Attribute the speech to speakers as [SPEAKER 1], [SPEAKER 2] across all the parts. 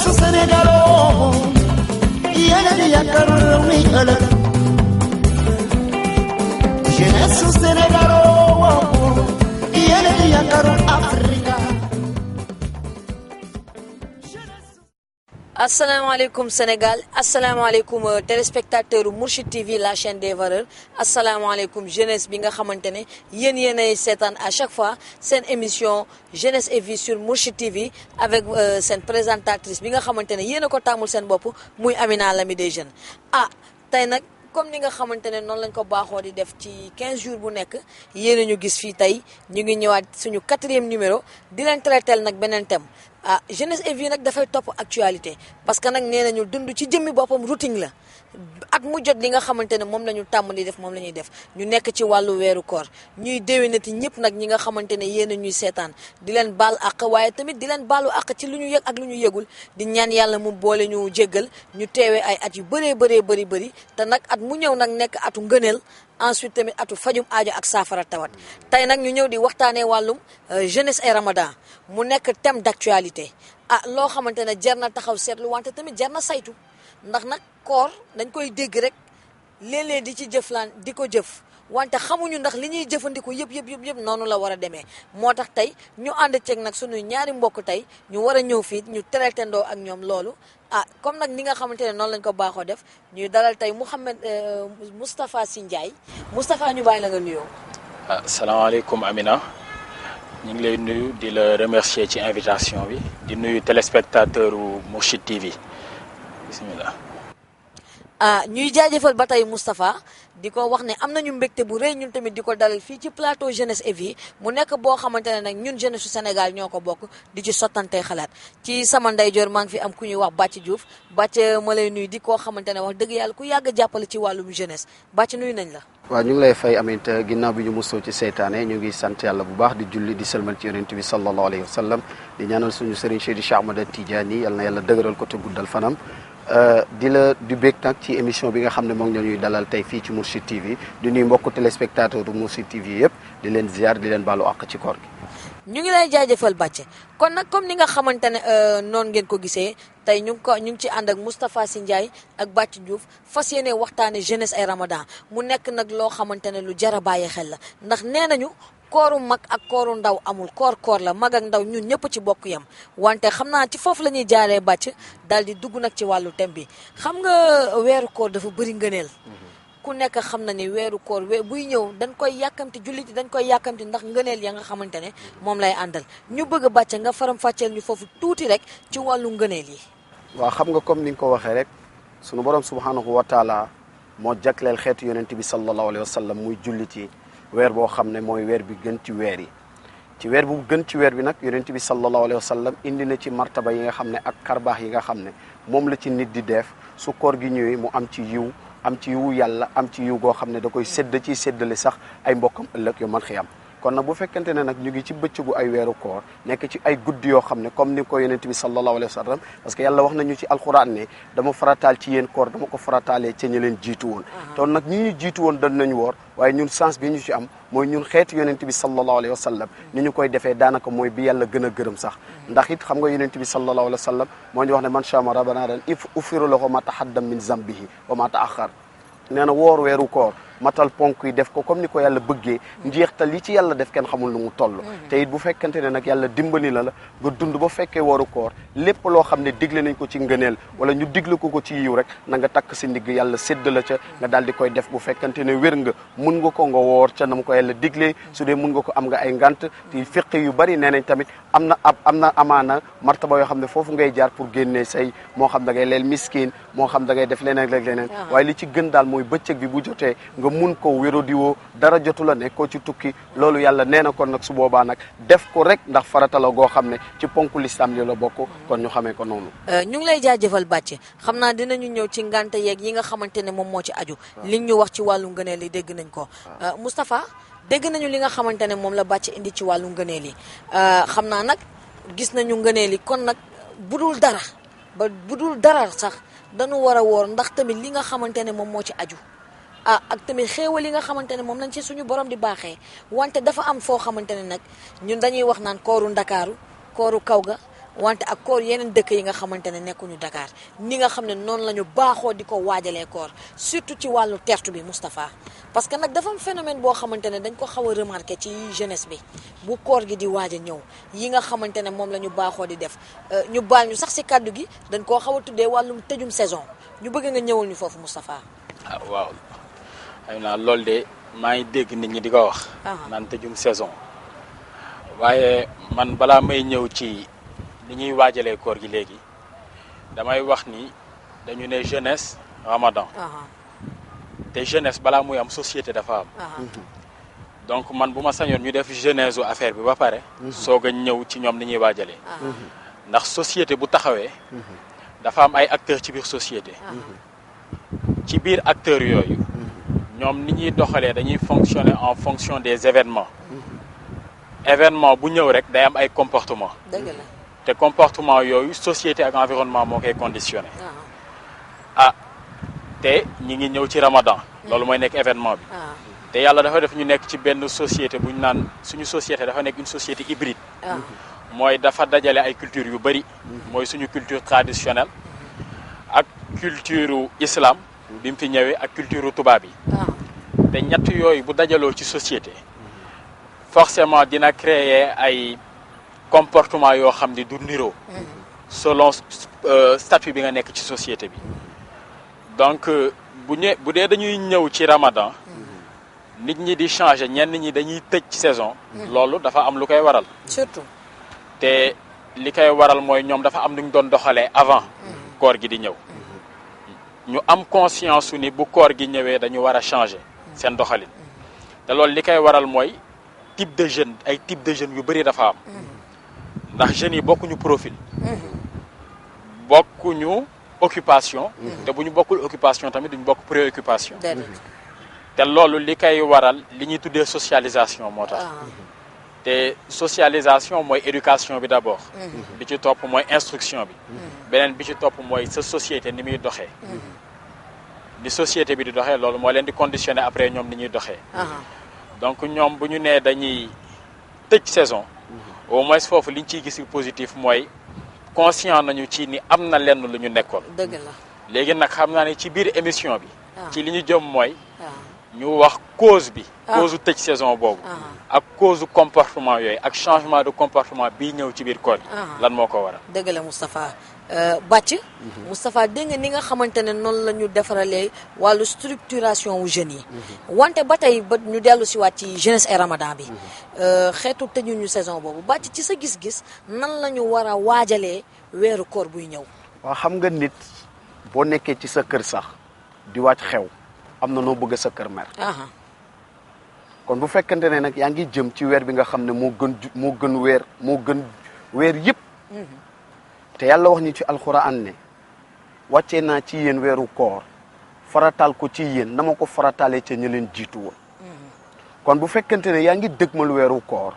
[SPEAKER 1] su Sénégal yéen a yaakaar mi ëllëg jeunesse su Sénégal yéen a yaakaar Afrique.
[SPEAKER 2] asalaamaaleykum Sénégal asalaamaaleykum téléspectateur Mourchid TV la chaîne des valeurs asalaamaaleykum jeunesse bi nga xamante ne yéen ay seetaan à chaque fois seen émission jeunesse et vie sur Mourchid TV avec seen présentatrice bi nga xamante ne yéen a ko tàmmul seen bopp muy Amina l'ami des jeunes. Tey nag comme ni nga xamante ne noonu lañ ko baaxoo di def ci 15 jours bu nekk yéen a ñu gis fii tey ñu ngi ñëwaat suñu 4e numéro di leen traiter nag beneen thème. Jeunesse et vie nag dafay topp actualité parce que nag nee nañu dund ci jëmmi boppam routine la at mu jot li nga xamante ne moom la ñu tàmm di def moom la ñuy def ñu nekk ci wàllu weeru koor ñuy déwénati ñëpp nag ñi nga xamante ne yéen a ñuy seetaan di leen baal àq waaye tamit di leen baalu àq ci lu ñu yëg ak lu ñu yëgul di ñaan yàlla mu boole ñu jéggal ñu teewee ay at yu bëri te nag at mu ñëw nag nekk atu ngëneel ensuite tamit atu fajum aajo ak saafara tawat tey nag ñu ñëw di waxtaanee wàllum jeunesse et ramadan mu nekk thème d'actualité loo xamante ne jar na taxaw seetlu wante tamit jar na saytu ndax nag koor dañ koy dégg rek léeg-léeg di ci jëflaan di ko jëf wante xamuñu ndax li ñuy jëfandiku yëpp noonu la war a demee moo tax tey ñu ànd ceeg nag suñu ñaari mbokk tey ñu war a ñëw fii ñu traité ndoo ak ñoom loolu comme nag ni nga xamante ne noonu lañ ko baaxoo def ñuy dalal tey Moustapha Sy Ndiaye Moustapha ñu bàyyi la nga nuyoo.
[SPEAKER 3] salaamaaleykum Amina ñu ngi lay nuyu di la remercier ci invitation bi di nuyu téléspectateur u Mourchid TV bismillah.
[SPEAKER 2] ñuy jaajëfal ba tey Moustapha di ko wax ne am nañu mbégte bu rëy ñun tamit di ko dalal fii ci plateau jeunesse et vie mu nekk boo xamante ne nag ñun jeunesse su Sénégal ñoo ko bokk di ci sottante xalaat ci sama ndeyjoor maa ngi fi am ku ñuy wax Bàcc Diouf Bàcc ma lay nuyu di koo xamante ne wax dëgg yàlla ku yàgg jàppale ci wàllum jeunesse Bàcc nuyu nañ la.
[SPEAKER 4] waaw ñu ngi lay fay Aminta ginnaaw bi ñu mosoo ci seytaane ñu ngi sant yàlla bu baax di julli di sëlmal ci yonent bi sallallahu alayhi wa sallam di ñaanal suñu sëriñ Seydi Cheikh Ahmad Tidiane yal na yàlla dëgëral ko te guddal fanam di bég nag ci émission bi nga xam ne moom ñoo ñuy dalal tey fii ci Mourchid TV di nuyu mbokku téléspectateur du Mourchid TV yëpp di leen ziar di leen baalu àq ci koor gi.
[SPEAKER 2] ñu ngi lay jaajëfal Bàcc kon nag comme ni nga xamante ne noonu ngeen ko gisee tey ñu ngi ci ànd ak Moustapha Sy Ndiaye ak Bàcc Diouf fas yéene waxtaane jeunesse ay ramadan mu nekk nag loo xamante ne lu jar a bàyyi xel la ndax nee nañu kooru mag ak kooru ndaw amul koor la mag ak ndaw ñun ñëpp ci bokk yam wante xam naa ci foofu la ñuy jaaree Bàcc daal di dugg nag ci wàllu thème bi xam nga weeru koor dafa bëri ngëneel ku nekk xam na ni weeru koor buy ñëw dañ koy yàkkamti jullit dañ koy yàkkamti ndax ngëneel ya nga xamante ne moom lay àndal ñu bëgg Bàcc nga faram fàcceel ñu foofu tuuti rek ci wàllu ngëneel yi.
[SPEAKER 4] waaw xam nga comme ni nga ko waxee rek sunu borom subhanahu wa taala moo jagleel xeetu yonent bi sallallahu alayhi wa sallam muy jullit yi weer boo xam ne mooy weer bi gën ci weer yi ci weer bu gën ci weer bi nag yonent bi sallallahu alayhi wa sallam indi na ci martaba yi nga xam ne ak karbaax yi nga xam ne moom la ci nit di def su koor gi ñëwee mu am ci yiw am ci yiwu yàlla am ci yiw goo xam ne da koy séddale sax ay mbokkam ëllëg yu man xiyam kon nag bu fekkente ne nag ñu ngi ci bëccëgu ay weeru koor nekk ci ay guddi yoo xam ne comme ni ko yonent bi sallallahu alayhi wa sallam parce que yàlla wax nañu ci alquran ne dama farataal ci yéen koor dama ko farataalee ca ñi leen jiitu woon ton nag ñi ñu jiitu woon dañ nañu woor waaye ñun chance bi ñu ci am mooy ñun xeetu yonent bi sallallahu alayhi wa sallam ni ñu koy defee daanaka mooy bi yàlla gën a gërëm sax ndax it xam nga yonent bi sallallahu alayhi wa sallam moo ñu wax ne man chama rabanadan ufiru lahu ma tahaddam min zambihi wa ma taaxar nee na woor weeru koor matal ponk yi def ko comme ni ko yàlla bëggee njeextal li ci yàlla def kenn xamul lu mu toll te it bu fekkente ne nag yàlla dimbali la nga dund ba fekkee waru koor lépp loo xam ne digle nañ ko ci ngëneel wala ñu digle ko ci yiw rek na nga takk si ndigg yàlla sédd la ca nga daal di koy def bu fekkente ne wér nga mun nga ko nga woor ca na mu ko yàlla diglee su dee mun nga ko am nga ay ngant te fiq yu bari nee nañ tamit am na amaana martaba yoo xam ne foofu ngay jaar pour génnee say moo xam da ngay leel miskin moo xam da ngay def leneen ak leneen waaye li ci gën daal mooy bëccëg bi bu jotee nga mun ko wéro diwoo dara jotu la nekkoo ci tukki loolu yàlla nee na kon nag su boobaa nag def ko rek ndax farata la goo xam ne ci ponku lislam li la bokk kon ñu xamee ko noonu
[SPEAKER 2] ñu ngi lay jaajëfal Bàcc xam naa dinañu ñëw ci ngante yeeg yi nga xamante ne moom moo ci aju li ñu wax ci wàllu ngëneel yi dégg nañ ko Moustapha dégg nañu li nga xamante ne moom la Bàcc indi ci wàllu ngëneel yi xam naa nag gis nañu ngëneel yi kon nag budul dara sax dañu war a woor ndax tamit li nga xamante ne moom moo ci aju ak tamit xéewal yi nga xamante ne moom lañ ci suñu borom di baaxee wante dafa am foo xamante ne nag ñun dañuy wax naan kooru Ndakaaru kooru kaw ga wante ak koor yeneen dëkk yi nga xamante ne nekkuñu Dakar ni nga xam ne noonu la ñu baaxoo di ko waajalee koor surtout ci wàllu tertu bi Moustapha parce que nag dafa am phénomène boo xamante ne dañ ko xaw a remarqué ci jeunesse bi bu koor gi di waaj a ñëw yi nga xamante ne moom la ñu baaxoo di def ñu baal ñu sax si kàddu gi dañ koo xaw a tuddee wàllum tëjum saison ñu bëgg nga ñëwal ñu foofu Moustapha.
[SPEAKER 3] waaw xam naa loolu de maa ngi dégg nit ñi di ko wax. naan tëjum saison. waaye man balaa may ñëw ci ni ñuy waajalee koor gi léegi damay wax ni dañu ne jeunesse Ramadan. te jeunesse balaa muy am société dafa am. donc man bu ma sañoon ñu def jeunesse u affaire bi ba pare. soog a ñëw ci ñoom ni ñuy waajalee. ndax société bu taxawee. dafa am ay acteurs ci biir société. ci biir acteurs yooyu. ñoom ni ñuy doxalee dañuy fonctionner en fonction des événements. événement bu ñëw rek day am ay comportement
[SPEAKER 2] dëgg la
[SPEAKER 3] te comportement yooyu société ak environnement moo koy conditionné. te ñi ngi ñëw ci Ramadan. loolu mooy nekk événement bi. te yàlla dafa def ñu nekk ci benn société bu ñu naan suñu société dafa nekk une société hybride. mooy dafa dajale ay culture yu bëri. mooy suñu culture traditionnelle. ak culture islam bi mu fi ñëwee ak culture tubaab yi. te ñett yooyu bu dajaloo ci société. forcément dina créer ay comportement yoo xam ni du niroo. selon statut bi nga nekk ci société bi. donc bu dee dañuy ñëw ci Ramadan. nit ñi di changer ñenn ñi dañuy tëj saison. loolu dafa am lu koy waral.
[SPEAKER 2] surtout.
[SPEAKER 3] te li koy waral mooy ñoom dafa am lu ñu doon doxalee avant. koor gi di ñëw. ñu am conscience su ni bu koor gi ñëwee dañu war a changer seen doxalin. te loolu li koy waral mooy type de jeune ay type de jeunes yu bëri dafa am. ndax jeunes yi bokkuñu profil. bokkuñu occupation. te bu ñu bokkul occupation tamit duñu bokk préoccupation. te loolu li koy waral li ñuy tuddee socialisation moo tax. te socialisation mooy éducation bi d'abord. bi ci topp mooy instruction bi. beneen bi ci topp mooy sa société ni muy doxee. ni société bi di doxee loolu moo leen di conditionner après ñoom ni ñuy doxee. donc ñoom bu ñu nee dañuy tëj saison. au moins foofu liñ ciy gis positif mooy conscient nañu ci ni am na lenn lu ñu nekkoon.
[SPEAKER 2] dëgg la
[SPEAKER 3] léegi nag xam naa ne ci biir émission bi. ci li ñu jëm mooy. ñu wax cause bi. cause tëj saison boobu. ak cause comportement yooyu ak changement de comportement bii ñëw ci biir koor lan moo ko waral.
[SPEAKER 2] dëgg la Moustapha Bàcc. Moustapha dégg nga ni nga xamante ne noonu la ñu defaralee wàllu structuration wu jeunes yi. wante ba tey ba ñu dellu si waat ci jeunesse et Ramadan bi. xeetu tëjuñu saison boobu Bàcc ci sa gis-gis nan la ñu war a waajalee weeru koor buy ñëw.
[SPEAKER 4] waaw xam nga nit boo nekkee ci sa kër sax di wàcc xew am na noo bëgg sa kër mer. kon bu fekkente ne nag yaa ngi jëm ci weer bi nga xam ne moo gën weer yëpp. te yàlla wax ñu ci alxuraan ne wàccee naa ci yéen weeru koor farataal ko ci yéen na ma ko farataalee ca ñu leen jiitu woon. kon bu fekkente ne yaa ngi dëgmal weeru koor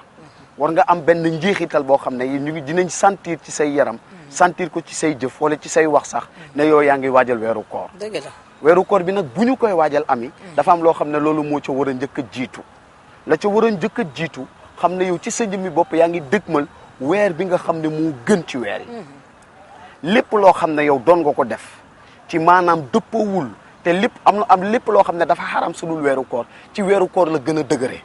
[SPEAKER 4] war nga am benn njeexital boo xam ne ñu ngi dinañ sentir ci say yaram. sentir ko ci say jëf wala ci say wax sax ne yow yaa ngi waajal weeru koor.
[SPEAKER 2] dëgg la
[SPEAKER 4] weeru koor bi nag bu ñu koy waajal ami dafa am loo xam ne loolu moo ca war a njëkk a jiitu. la ca war a njëkk a jiitu xam ne yow ci sa jëmmi bopp yaa ngi dëgmal weer bi nga xam ne moo gën ci weer yi. lépp loo xam ne yow doon nga ko def ci maanaam dëppawul te lépp am lépp loo xam ne dafa xaram su dul weeru koor ci weeru koor la gën a dëgëre.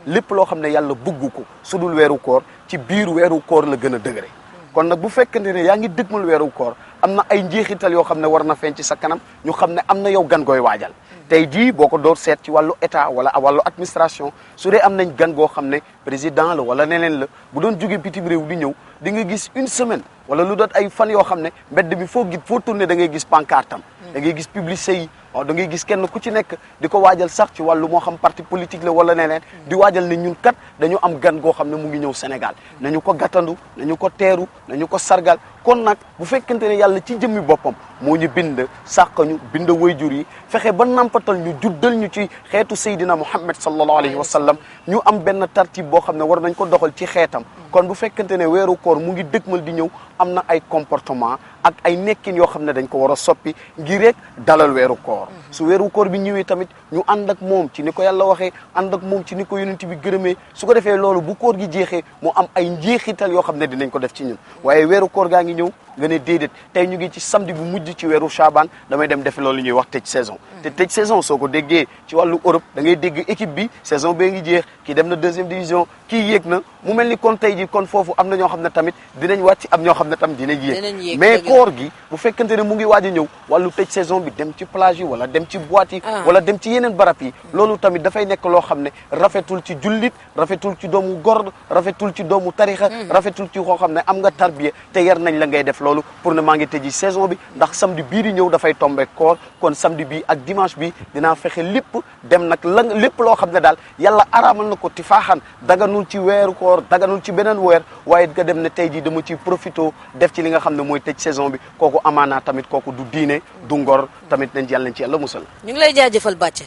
[SPEAKER 4] lépp loo xam ne yàlla bëgg ko su dul weeru koor ci biir weeru koor la gën a dëgëre. kon nag bu fekkente ne yaa ngi dëgmal weeru koor am na ay njeexital yoo xam ne war na feeñ ci sa kanam ñu xam ne am na yow gan gooy waajal. tey jii boo ko door seet ci wàllu état wala wàllu administration su dee am nañ gan goo xam ne président la wala neneen la bu doon jóge bitim réew di ñëw di nga gis une semaine wala lu doon ay fan yoo xam ne mbedd bi foo tourné da ngay gis pancarte am da ngay gis publicité yi waaw da ngay gis kenn ku ci nekk di ko waajal sax ci wàllu moo xam parti politique la wala neneen di waajal ne ñun kat dañu am gan goo xam ne mu ngi ñëw Sénégal nañu ko gàttandu nañu ko teeru nañu ko sargal kon nag bu fekkente ne yàlla ci jëmmi boppam moo ñu bind sàq ñu bind wayjur yi fexe ba nampatal ñu juddal ñu ci xeetu Seydina Muhammad sallallahu alayhi wa sallam ñu am benn tartib boo xam ne war nañ ko doxal ci xeetam kon bu fekkente ne weeru koor mu ngi dëgmal di ñëw am na ay comportement ak ay nekkin yoo xam ne dañ ko war a soppi ngir rek dalal weeru koor su weeru koor bi ñëwee tamit ñu ànd ak moom ci ni ko yàlla waxee ànd ak moom ci ni ko yonent bi gërëmee su ko defee loolu bu koor gi jeexee mu am ay njeexital yoo xam ne dinañ ko def ci ñun waaye weeru koor gaa ngi ñëw nga ne déedéet tey ñu ngi ci samedi bu mujj ci weeru Chaban damay dem def loolu ñuy wax tëj saison te tëj saison soo ko déggee ci wàllu Europe da ngay dégg équipe bi saison bee ngi jeex kii dem na deuxième division kii yéeg na mu mel ni kon tey ji kon foofu am na ñoo xam ne tamit dinañ wàcc am ñoo xam ne tamit dinañ yéeg mais koor gi bu fekkente ne mu ngi waaj a ñëw wàllu tëj saison bi dem ci plage yi wala dem ci boîte yi wala dem ci yeneen barab yi loolu tamit dafay nekk loo xam ne rafetul ci jullit rafetul ci doomu góor rafetul ci doomu tarixa rafetul ci koo xam ne am nga tarbiya te yar nañ la ngay def loolu pour ne maa ngi tëji saison bi ndax samedi bii di ñëw dafay tombé koor kon samedi bi ak dimanche bi dinaa fexe lépp dem nag la lépp loo xam ne daal yàlla araamal na ko ti faaxaan daganul ci weeru koor daganul ci beneen weer waaye nga dem ne tey jii dama ci profito def ci li nga xam ne mooy tëj saison bi kooku amaanaa tamit kooku du diine du ngor tamit nañ ci yàlla musal
[SPEAKER 2] ñu ngi lay jaajëfal Bathie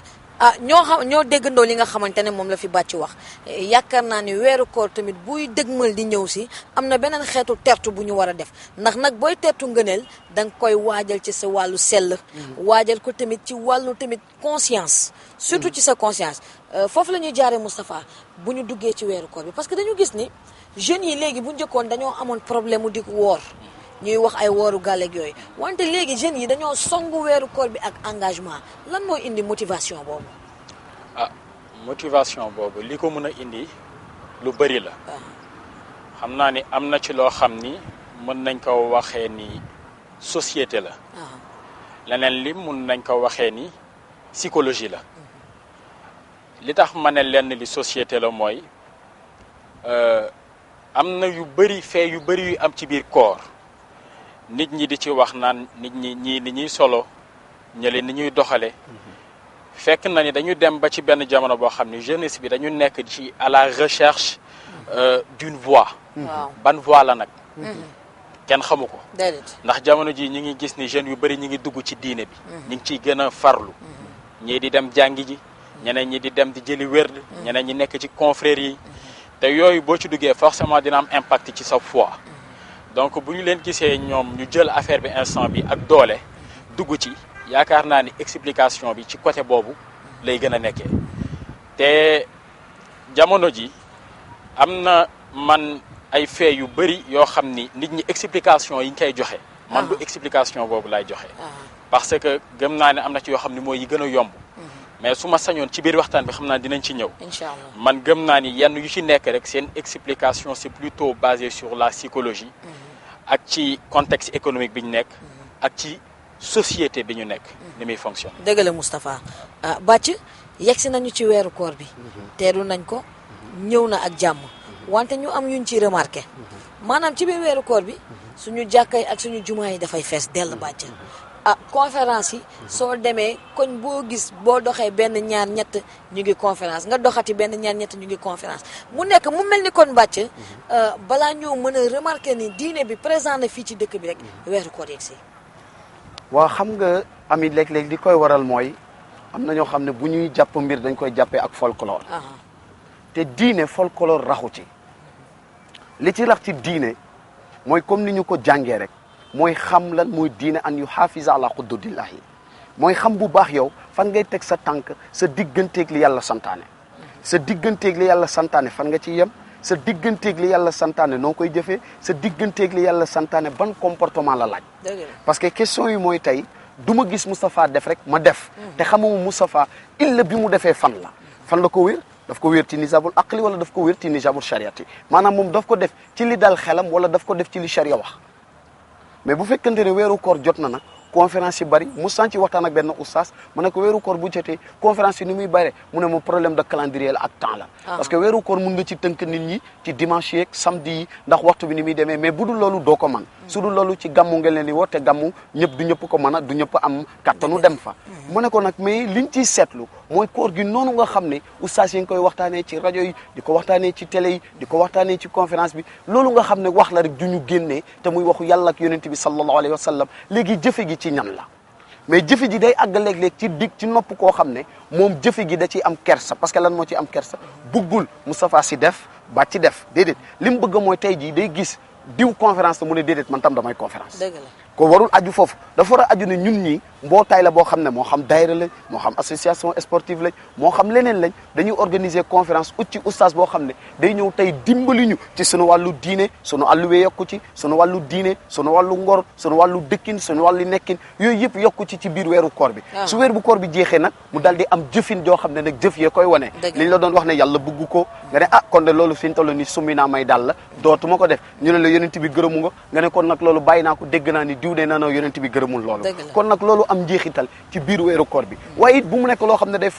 [SPEAKER 2] ñoo déggandoo li nga xamante ne moom la fi Bathie wax yaakaar naa ni weeru koor tamit buy dëgmal di ñëw si am na beneen xeetu tertu bu ñu war a def ndax nag booy tertu ngëneel da nga koy waajal ci sa wàllu sell waajal ko tamit ci wàllu tamit conscience surtout ci sa conscience foofu la ñuy jaaree Moustapha bu ñu duggee ci weeru koor bi parce que dañu gis ni jeunes yi léegi bu njëkkoon dañoo amoon problème mu di woor ñuy wax ay wooru gàlleeg yooyu wante léegi jeunes yi dañoo songu weeru koor bi ak engagement lan moo indi motivation boobu.
[SPEAKER 3] Motivation boobu li ko mën a indi lu bëri la. xam naa ni am na ci loo xam ni mën nañ ko waxee ni société la. leneen li mën nañ ko waxee ni psychologie la. li tax ma ne lenn li société la mooy am na yu bëri yu bëri yu am ci biir koor. nit ñi di ci wax naan nit ñi ñii ni ñuy solo ñële ni ñuy doxale fekk na ni dañu dem ba ci benn jamono boo xam ni jeunesse bi dañu nekk ci à la recherche d'une voie ban voie la nag kenn xamu ko ndax jamono ji ñi ngi gis ni jeunes yu bëri ñi ngi dugg ci diine bi ñi ngi ciy gën a farlu ñii di dem jàngi ji ñeneen ñi di dem di jëli wérd ñeneen ñi nekk ci confrérie yi te yooyu boo ci duggee forcément dina am impact ci sa foi donc bu ñu leen gisee ñoom ñu jël affaire bi instant bi ak doole dugg ci yaakaar naa ni explication bi ci côté boobu lay gën a nekkee te jamono ji am na man ay fait yu bëri yoo xam ni nit ñi explication yi ñu koy joxe man du explication boobu lay joxe parce que gëm naa ne am na ci yoo xam ni mooy yi gën a yomb mais su ma sañoon ci biir waxtaan bi xam naa dinañ ci ñëw
[SPEAKER 2] inchallah
[SPEAKER 3] man gëm naa ni yenn yu ci nekk rek seen explication c'est plutôt basé sur la psychologie ak ci contexte économique bi ñu nekk ak ci société bi ñu nekk ni muy fonctionne
[SPEAKER 2] dëgg la Moustapha Bathie yegsi nañu ci weeru koor bi teeru nañ ko ñëw na ak jàmm wante ñu am yuñ ci remarqué maanaam ci biir weeru koor bi suñu jàkkay ak suñu jumaa yi dafay fees dell Bathie conférence yi soo demee koñ boo gis boo doxee benn ñaar ñett ñu ngi conférence nga doxati benn ñaar ñett ñu ngi conférence mu nekk mu mel ni kon Bathie balaa ñoo mën a remarquer ni diine bi présent na fii ci dëkk bi rek weeru koor yegsi
[SPEAKER 4] waa xam nga ami léeg-léeg li koy waral mooy am na ñoo xam ne bu ñuy jàpp mbir dañ koy jàppee ak folklore te diine folklore raxu ci li ci rax ci diine mooy comme ni ñu ko jàngee rek mooy xam lan mooy diine an yu xaafisa ala xududillahi mooy xam bu baax yow fan ngay teg sa tànk sa digganteeg li yàlla santaane sa digganteeg li yàlla santaane fan nga ci yem sa digganteeg li yàlla santaane noo koy jëfee sa digganteeg li yàlla santaane ban comportement la laaj parce que question yi mooy tey du ma gis Moustapha def rek ma def te xamuma Moustapha illa bi mu defee fan la ko wér daf ko wér ci nizaamul aqli wala daf ko wér ci nizaamul shariati maanaam moom daf ko def ci li dal xelam wala daf ko def ci li sharia wax mais bu fekkente ne weeru koor jot na nag conférence yi bari mu sànci waxtaan ak benn oustaz mu ne ko weeru koor bu jotee conférence yi ni muy bare mu ne ma problème de calendrier la ak temps la parce que weeru koor mun nga ci tënk nit ñi ci dimanche yeeg samedi yi ndax waxtu bi ni muy demee mais bu dul loolu doo ko man su dul loolu ci gàmmu nga leen di woo te gàmmu ñëpp du ñëpp ko mën a du ñëpp am kattanu dem fa mu ne ko nag mais liñ ciy seetlu mooy koor gi noonu nga xam ne oustaz yi nga koy waxtaanee ci rajo yi di ko waxtaanee ci télé yi di ko waxtaanee ci conférence bi loolu nga xam ne wax la rek du ñu génnee te muy waxu yàlla ak yonent bi sallallahu alayhi wa sallam léegi jëfe gi ci ñan la mais jëfe ji day àgg léeg-léeg ci dig ci nopp koo xam ne moom jëfe gi da ciy am kersa parce que lan moo ci am kersa buggul Moustapha Sy def ba def déedéet li mu bëgg mooy tey jii day gis diw conférence la mu ne déedéet man tam damay conférence ko warul aju foofu dafa war a aju ne ñun ñi mbootaay la boo xam ne moo xam daayira lañ moo xam association sportive lañ moo xam leneen lañ dañuy organiser conférence ut ci oustaz boo xam ne day ñëw tey dimbali ñu ci sunu wàllu diine sunu àlluwee yokku ci sunu wàllu diine sunu wàllu ngor sunu wàllu dëkkin sunu wàllu nekkin yooyu yëpp yokku ci biir weeru koor bi su weer bu koor bi jeexee nag mu dal di am jëfin joo xam ne nag jëf yee koy wane liñ la doon wax ne yàlla bëgg ko nga ne kon de loolu fi ñu toll ni summi naa may dal la dootuma ko def ñu ne la yonent bi gërëmu nga ne kon nag loolu bàyyi naa ko dégg naa ni diw de na yonent bi gërëmul loolu kon nag loolu am njeexital ci biir weeru koor bi waaye it bu mu nekk loo xam ne day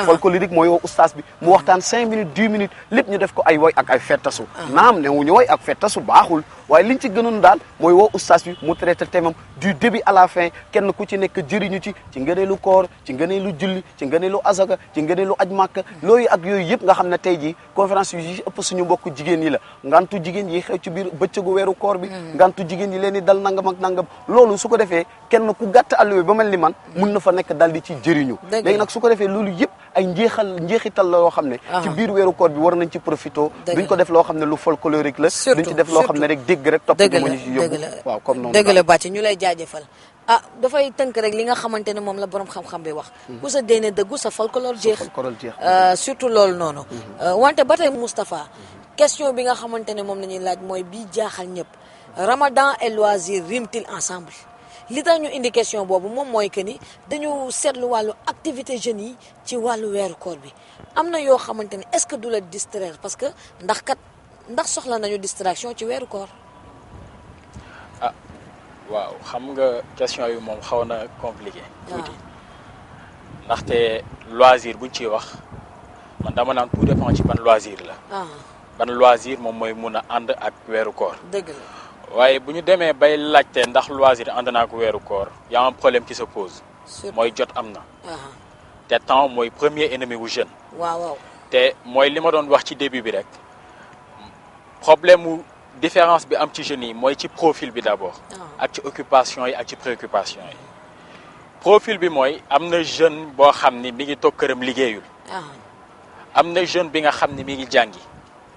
[SPEAKER 4] folklorique mooy woo oustaz bi mu waxtaan 5 minutes 10 minutes lépp ñu def ko ay woy ak ay fettasu naam ne wuñu woy ak fettasu baaxul waaye liñ ci gënoon daal mooy woo oustaz bi mu traité thème du début à la fin kenn ku ci nekk jëriñu ci ngëneelu koor ci ngëneelu julli ci ngëneelu azaka ci ngëneelu aj màkk loolu ak yooyu yëpp nga xam ne tey jii conférence yi ëpp suñu mbokk jigéen yi la ngantu jigéen yi xew ci biir bëccëgu weeru koor bi ngantu jigéen yi leen di dal nangam ak nangam loolu su ko defee kenn ku gàtt alluwe ba mel ni man mun na fa nekk dal di ci jëriñu léegi nag su ko defee loolu yëpp ay njeexital la yoo xam ne ci biir weeru koor bi war nañ ci profito duñ ko def loo xam ne lu folklorique la duñ ci def loo xam ne rek dégg rek topp moo ñu ci yóbbu waaw comme noonu
[SPEAKER 2] dëgg la bàcc ñu lay jaajëfal dafay tënk rek li nga xamante ne moom la borom xam-xam bi wax ku sa déene dëggu sa folklore jeex surtout loolu noonu wante ba tey Moustapha question bi nga xamante ne moom la ñuy laaj mooy bii jaaxal ñëpp Ramadan et loisir riment-ils ensemble li tax ñu indi question boobu moom mooy que ni dañu seetlu wàllu activité jeunes yi ci wàllu weeru koor bi am na yoo xamante ne est-ce que du la distraire parce que ndax soxla nañu distraction ci weeru koor.
[SPEAKER 3] waaw xam nga question yu moom xaw na compliqué tuuti ndaxte loisir buñ ciy wax man dama naan tout dépend ci ban loisir la ban loisir moom mooy mun a ànd ak weeru koor
[SPEAKER 2] dëgg la
[SPEAKER 3] waaye bu ñu demee bay laajte ndax loisir ànd naa ak weeru koor y a un problème qui se pose mooy jot am na te temps mooy premier ennemi wu jeune
[SPEAKER 2] waaw
[SPEAKER 3] te mooy li ma doon wax ci début bi rek problème mu différence bi am ci jeunes yi mooy ci profil bi d'abord ak ci occupation yi ak ci préoccupation yi profil bi mooy am na jeune boo xam ni mi ngi toog këram liggéeyul am na jeune bi nga xam ni mi ngi jàngi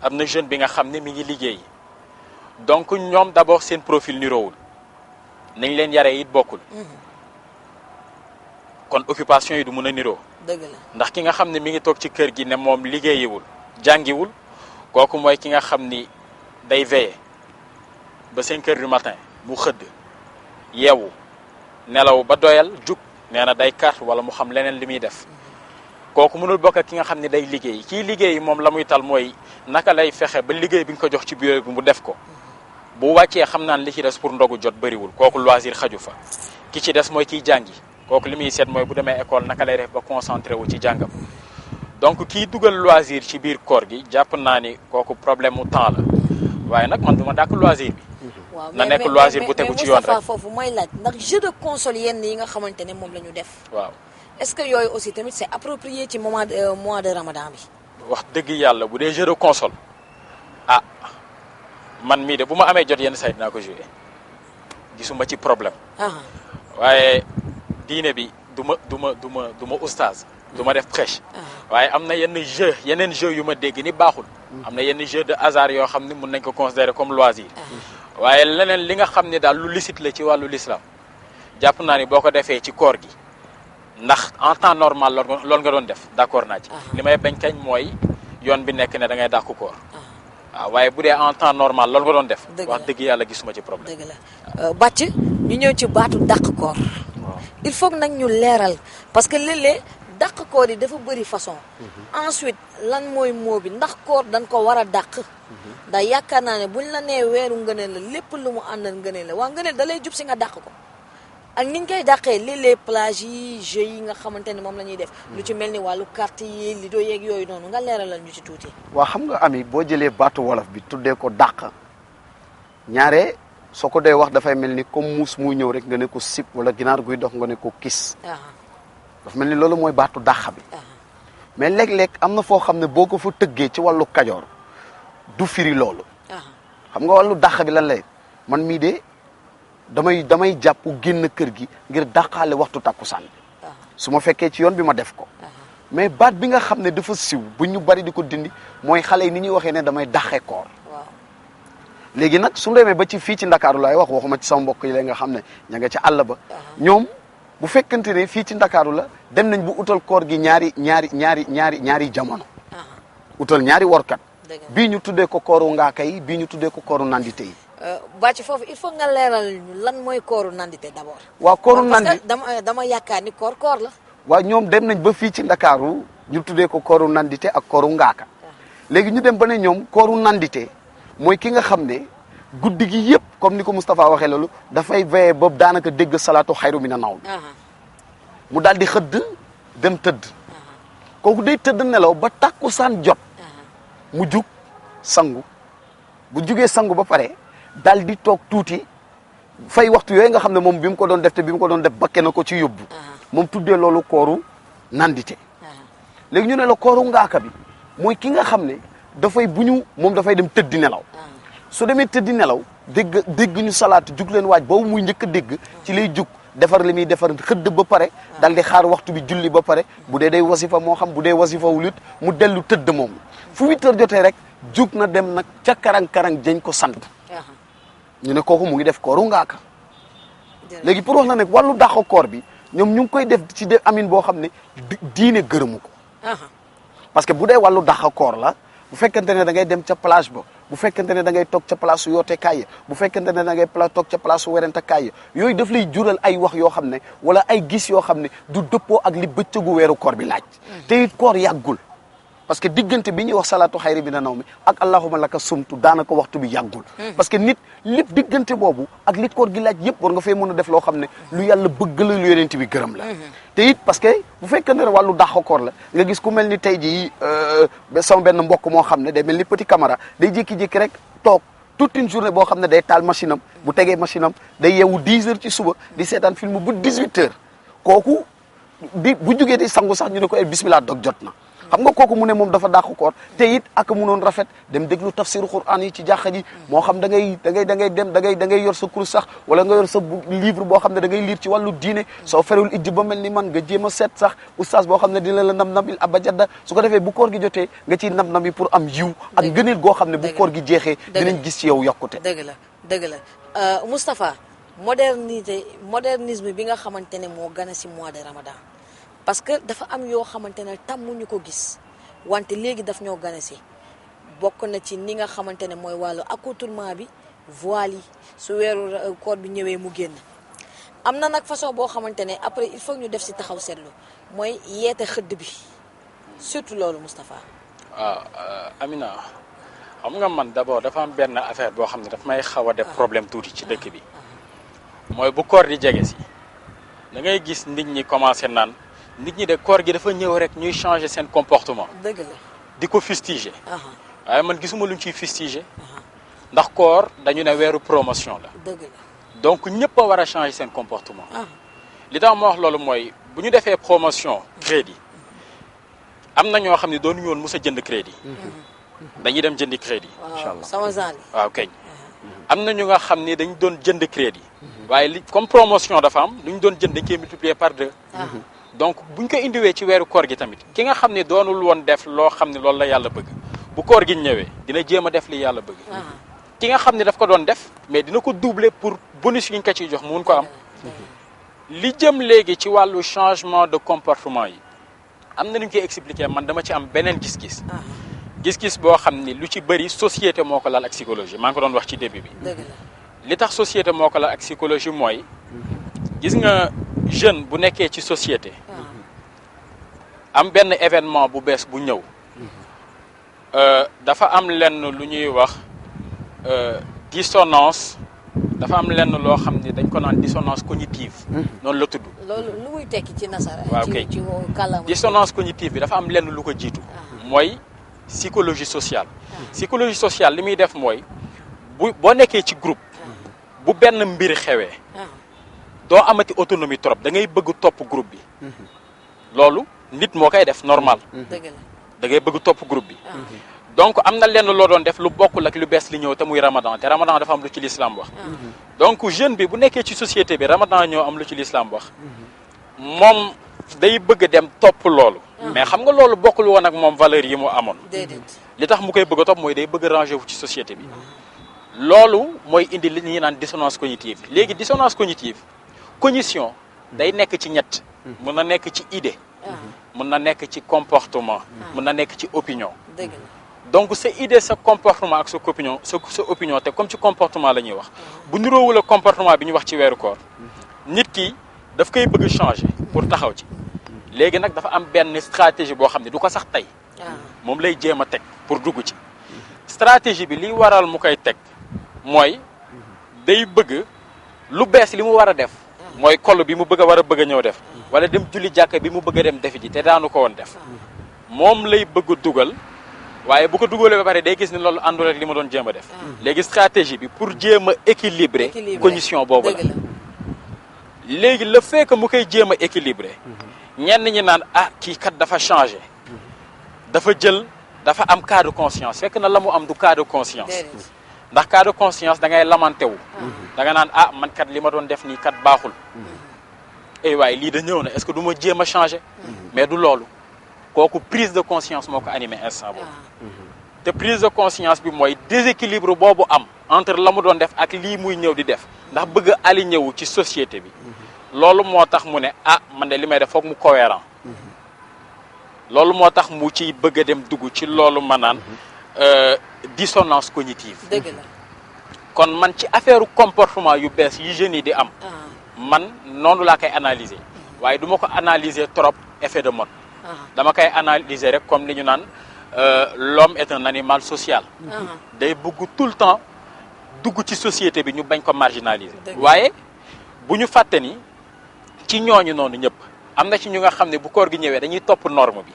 [SPEAKER 3] am na jeune bi nga xam ni mi ngi liggéey donc ñoom d'abord seen profil niroowul nañ leen yaree it bokkul kon occupation yi du mun a niroo
[SPEAKER 2] dëgg la
[SPEAKER 3] ndax ki nga xam ne mi ngi toog ci kër gi ne moom liggéeyiwul jàngiwul kooku mooy ki nga xam ni day veiller ba 5 heures du matin mu xëdd yeewu nelaw ba doyal jug nee na day kar wala mu xam leneen li muy def kooku mënul bokk ak ki nga xam ne day liggéey kii liggéey moom la muy tal mooy naka lay fexe ba liggéey bi nga ko jox ci bureau bi mu def ko bu wàccee xam naan li ci des pour ndogu jot bëriwul kooku loisir xaju fa ki ci des mooy kiy jàngi kooku li muy seet mooy bu demee école naka lay def ba concentré wu ci jàngam donc kii dugal loisir ci biir koor gi jàpp naa ni kooku problème mu temps la waaye nag man du ma dàkk loisir bi na nekk loisir bu tegu ci yoon rek
[SPEAKER 2] foofu mooy laaj ndax jeu de console yenn yi nga xamante ne moom la ñu def
[SPEAKER 3] waaw
[SPEAKER 2] est-ce que yooyu aussi tamit c'est approprié ci mois de Ramadan bi
[SPEAKER 3] wax dëgg yàlla bu dee jeu de console man mii de bu ma amee jot yenn saa dinaa ko jouer gisuma ci problème waaye diine bi du ma oustaz du ma def prêche waaye am na yeneen jeu yu ma dégg ni baaxul am na yenn jeu de hasard yoo xam ne mun nañ ko considérer comme loisir waaye leneen li nga xam ne daal lu licite la ci wàllu l'islam jàpp naa ni boo ko defee ci koor gi ndax en temps normal loolu nga doon def d'accord naa ci li may bañ kañ mooy yoon bi nekk ne da ngay dàq koor waaw waaye bu dee en temps normal loolu nga doon def wax dëgg yàlla gisuma ci problème
[SPEAKER 2] dëgg la bàcc ñu ñëw ci baatu dàq koor il faut nag ñu leeral parce que léeg-léeg dàq koor yi dafa bëri façon ensuite lan mooy moo bi ndax koor dañ ko war a dàq ndax yaakaar naa ne buñ la nee weeru ngëneel la lépp lu mu àndal ngëneel la waa ngëneel da lay jub si nga dàq ko ak ni ñu koy dàqee léeg-léeg plage yi jeux yi nga xamante ne moom la ñuy def lu ci mel ni wàllu carte yi lido yeeg yooyu noonu nga leeralal ñu ci tuuti
[SPEAKER 4] waa xam nga ami boo jëlee baatu wolof bi tuddee ko dàq ñaare soo ko dee wax dafay mel ni comme muus muy ñëw rek nga ne ko sip wala ginaar guy dox nga ne ko kis dafa mel ni loolu mooy baatu dàq bi mais léeg-léeg am na foo xam ne boo ko fa tëggee ci wàllu kajoor du firi loolu xam nga wàllu dàq bi lan lay man mii de damay jàpp génn kër gi ngir dàqaale waxtu takkusaan bi su ma fekkee ci yoon bi ma def ko mais baat bi nga xam ne dafa siw bu ñu bari di ko dindi mooy xale yi ni ñuy waxee ne damay dàqee koor léegi nag su demee ba ci fii ci Ndakaaru laay wax waxuma ci sama mbokk yi la nga xam ne ña nga ca àll ba ñoom bu fekkente ne fii ci Ndakaaru la dem nañ bu utal koor gi ñaari jamono utal ñaari workat bii ñu tuddee ko kooru ngaaka yi bii ñu tuddee ko kooru nandite yi
[SPEAKER 2] bàcc foofu il faut nga leeral ñu lan mooy kooru nandite d'abord
[SPEAKER 4] waaw kooru nandi
[SPEAKER 2] dama yaakaar ni koor la
[SPEAKER 4] waaw ñoom dem nañ ba fii ci Ndakaaru ñu tuddee ko kooru nandite ak kooru ngaaka léegi ñu dem ba ne ñoom kooru nandite mooy ki nga xam ne guddi gi yëpp comme ni ko Moustapha waxee loolu dafay veillé ba daanaka dégg salaatu xayru mina nawm mu daal di xëdd dem tëdd kooku day tëdd nelaw ba tàkkusaan jot mu jug sangu bu jugee sangu ba pare daal di toog tuuti fay waxtu yooyu nga xam ne moom bi mu ko doon def te bi mu ko doon def bakke na ko ci yóbbu moom tuddee loolu kooru nandite léegi ñu ne la kooru ngaaka bi mooy ki nga xam ne dafay moom dafay dem tëddi nelaw su demee tëddi nelaw dégg ñu salaatu jug leen waaj boobu muy njëkk a dégg ci lay jug defar li muy defar xëdd ba pare dal di xaar waxtu bi julli ba pare bu dee day wasifa moo xam bu dee wasifa wulit mu dellu tëdd moom fu 8 heures jotee rek jug na dem nag ca karang-karang jañ ko sant ñu ne kooku mu ngi def kooru ngaaka léegi pour wax na nag wàllu dàq koor bi ñoom ñu ngi koy def ci de amin boo xam ne diine gërëmu ko parce que bu dee wàllu dàq koor la bu fekkente ne da ngay dem ca plage ba bu fekkente ne da ngay toog ca place su yoote kaay bu fekkente ne da ngay toog ca place su werante kaay yooyu daf lay jural ay wax yoo xam ne wala ay gis yoo xam ne du dëppoo ak li bëccëgu weeru koor bi laaj te it koor yàggul parce que diggante bi ñuy wax salaatu xayri mina nawmi ak allahumma laka sumtu daanaka waxtu bi yàggul parce que nit lépp diggante boobu ak li koor gi laaj yëpp war nga fay mën a def loo xam ne lu yàlla bëgg la lu yonent bi gërëm la te it parce que bu fekkente ne wàllu dàq koor la nga gis ku mel ni tey jii sama benn mbokk moo xam ne day mel ni petit camara day jékki-jékki rek toog toute une journée boo xam ne day taal machine am bu tegee machine am day yeewu 10 heures ci suba di seetaan film bu 18 heures kooku bu jugee di sangu sax ñu ne ko bismillah dog jot na xam nga kooku mu ne moom dafa dàq koor te it ak munoon rafet dem déglu tafsiru Qur'an yi ci jàkka ji moo xam da ngay yor sa kurus sax wala nga yor sa livre boo xam ne da ngay lire ci wàllu diine soo ferewul iddi ba mel ni man nga jéem a seet sax oustaz boo xam ne dina la nam-nabil abajada su ko defee bu koor gi jotee nga ciy nam-nabi pour am yiw ak ngëneel goo xam ne bu koor gi jeexee dinañ gis ci yow yokkute
[SPEAKER 2] dëgg la Moustapha modernisme bi nga xamante ne moo gën a si mois de Ramadan parce que dafa am yoo xamante ne tàmmuñu ko gis wante léegi daf ñoo gane si bokk na ci ni nga xamante ne mooy wàllu accoutrement bi voile yi su weeru koor bi ñëwee mu génn am na nag façon boo xamante ne après il faut ñu def si taxaw seetlu mooy yeete xëdd bi surtout loolu Moustapha
[SPEAKER 3] Amina xam nga man d'abord dafa am benn affaire boo xam ne daf may xaw a def problème tuuti ci dëkk bi mooy bu koor di jege si da ngay gis nit ñi commencé naan nit ñi de koor gi dafa ñëw rek ñuy changer seen comportement.
[SPEAKER 2] dëgg la
[SPEAKER 3] di ko fustiger. waaye man gisuma luñ ciy fustiger. ndax koor dañu ne weeru promotion la.
[SPEAKER 2] dëgg la
[SPEAKER 3] donc ñëpp a war a changer seen comportement. li tax ma wax loolu mooy bu ñu defee promotion crédit am na ñoo xam ne doon ñu woon mës a jënd crédit. dañuy dem jëndi crédit.
[SPEAKER 2] incha allah sama zaan yi
[SPEAKER 3] waaw keñ. am na ñu nga xam ni dañ doon jënd crédit. waaye li comme promotion dafa am lu ñu doon jënd dañ koy multiplier par 2. donc buñ ko indiwee ci weeru koor gi tamit ki nga xam ne doonul woon def loo xam ne loolu la yàlla bëgg bu koor gi ñëwee dina jéem a def li yàlla bëgg. ki nga xam ne daf ko doon def mais dina ko doubler pour bonus yi ñu ko ciy jox mu mun ko am. li jëm léegi ci wàllu changement de comportement yi am na lu ñu koy expliquer man dama ci am beneen gis-gis. gis-gis boo xam ni lu ci bëri société moo ko laal ak psychologie maa ngi ko doon wax ci début bi. li tax société moo ko laal ak psychologie mooy gis nga jeune bu nekkee ci société am benn événement bu bees bu ñëw dafa am lenn lu ñuy wax dissonance dafa am lenn loo xam ni dañ ko naan dissonance cognitive. noonu la tudd.
[SPEAKER 2] loolu lu muy tekki ci nasara.
[SPEAKER 3] waaw kay
[SPEAKER 2] ci kàllaama
[SPEAKER 3] dissonance cognitive bi dafa am lenn lu ko jiitu. mooy psychologie sociale. psychologie sociale li muy def mooy boo nekkee ci groupe. bu benn mbir xewee. doo amati autonomie trop da ngay bëgg topp groupe bi. loolu nit moo koy def normal.
[SPEAKER 2] dëgg la
[SPEAKER 3] da ngay bëgg topp groupe bi. donc am na lenn loo doon def lu bokkul ak lu bees li ñëw te muy Ramadan te Ramadan dafa am lu ci l'islam wax. donc jeune bi bu nekkee ci société bi Ramadan ñëw am lu ci l'islam wax. moom day bëgg dem topp loolu. mais xam nga loolu bokkul woon ak moom valeur yi mu amoon.
[SPEAKER 2] déedéet
[SPEAKER 3] li tax mu koy bëgg a topp mooy day bëgg ranger wu ci société bi. loolu mooy indi li ñuy naan dissonance cognitive léegi dissonance cognitive cognition day nekk ci ñett mën na nekk ci idée mën na nekk ci comportement mën na nekk ci opinion donc sa idée sa comportement ak sa opinion te comme ci comportement la ñuy wax bu niroowul a comportement bi ñu wax ci weeru koor nit ki daf koy bëgg changer pour taxaw ci léegi nag dafa am benn stratégie boo xam ne du ko sax tey moom lay jéem a teg pour dugg ci stratégie bi li waral mu koy teg mooy day bëgg lu bees li mu war a def mooy koll bi mu bëgg a war a bëgg a ñëw def wala dem julli jàkka bi mu bëgg a dem defi ji te daanu ko woon def moom lay bëgg dugal waaye bu ko dugalee ba pare day gis ni loolu àndul ak li ma doon jéem a def léegi stratégie bi pour jéem a équilibrer condition boobu la léegi le fait que mu koy jéem a équilibrer ñenn ñi naan ah kii kat dafa changé dafa am cas de conscience fekk na la mu am du cas de conscience ndax cas de conscience da ngay lamenté wu da nga naan ah man kat li ma doon def nii kat baaxul ay waaye lii da ñëw na est-ce que du ma jéem a changé mais du loolu kooku prise de conscience moo ko animé instant boobu te prise de conscience bi mooy déséquilibre boobu am entre la mu doon def ak lii muy ñëw di def ndax bëgg a aligné wu ci société bi loolu moo tax mu ne ah man de li may def foog mu cohérent loolu moo tax mu ciy bëgg a dem dugg ci loolu ma naan dissonance cognitive
[SPEAKER 2] dëgg la
[SPEAKER 3] kon man ci affaire comportement yu bees yi jeunes yi di am man noonu laa koy analyser waaye du ma ko analyser trop effet de mode dama koy analyser rek comme li ñu naan l'homme est un animal social day bëgg tout le temps dugg ci société bi ñu bañ ko marginaliser waaye bu ñu fàtte ni ci ñooñu noonu ñëpp am na ci ñu nga xam ne bu koor gi ñëwee dañuy topp norme bi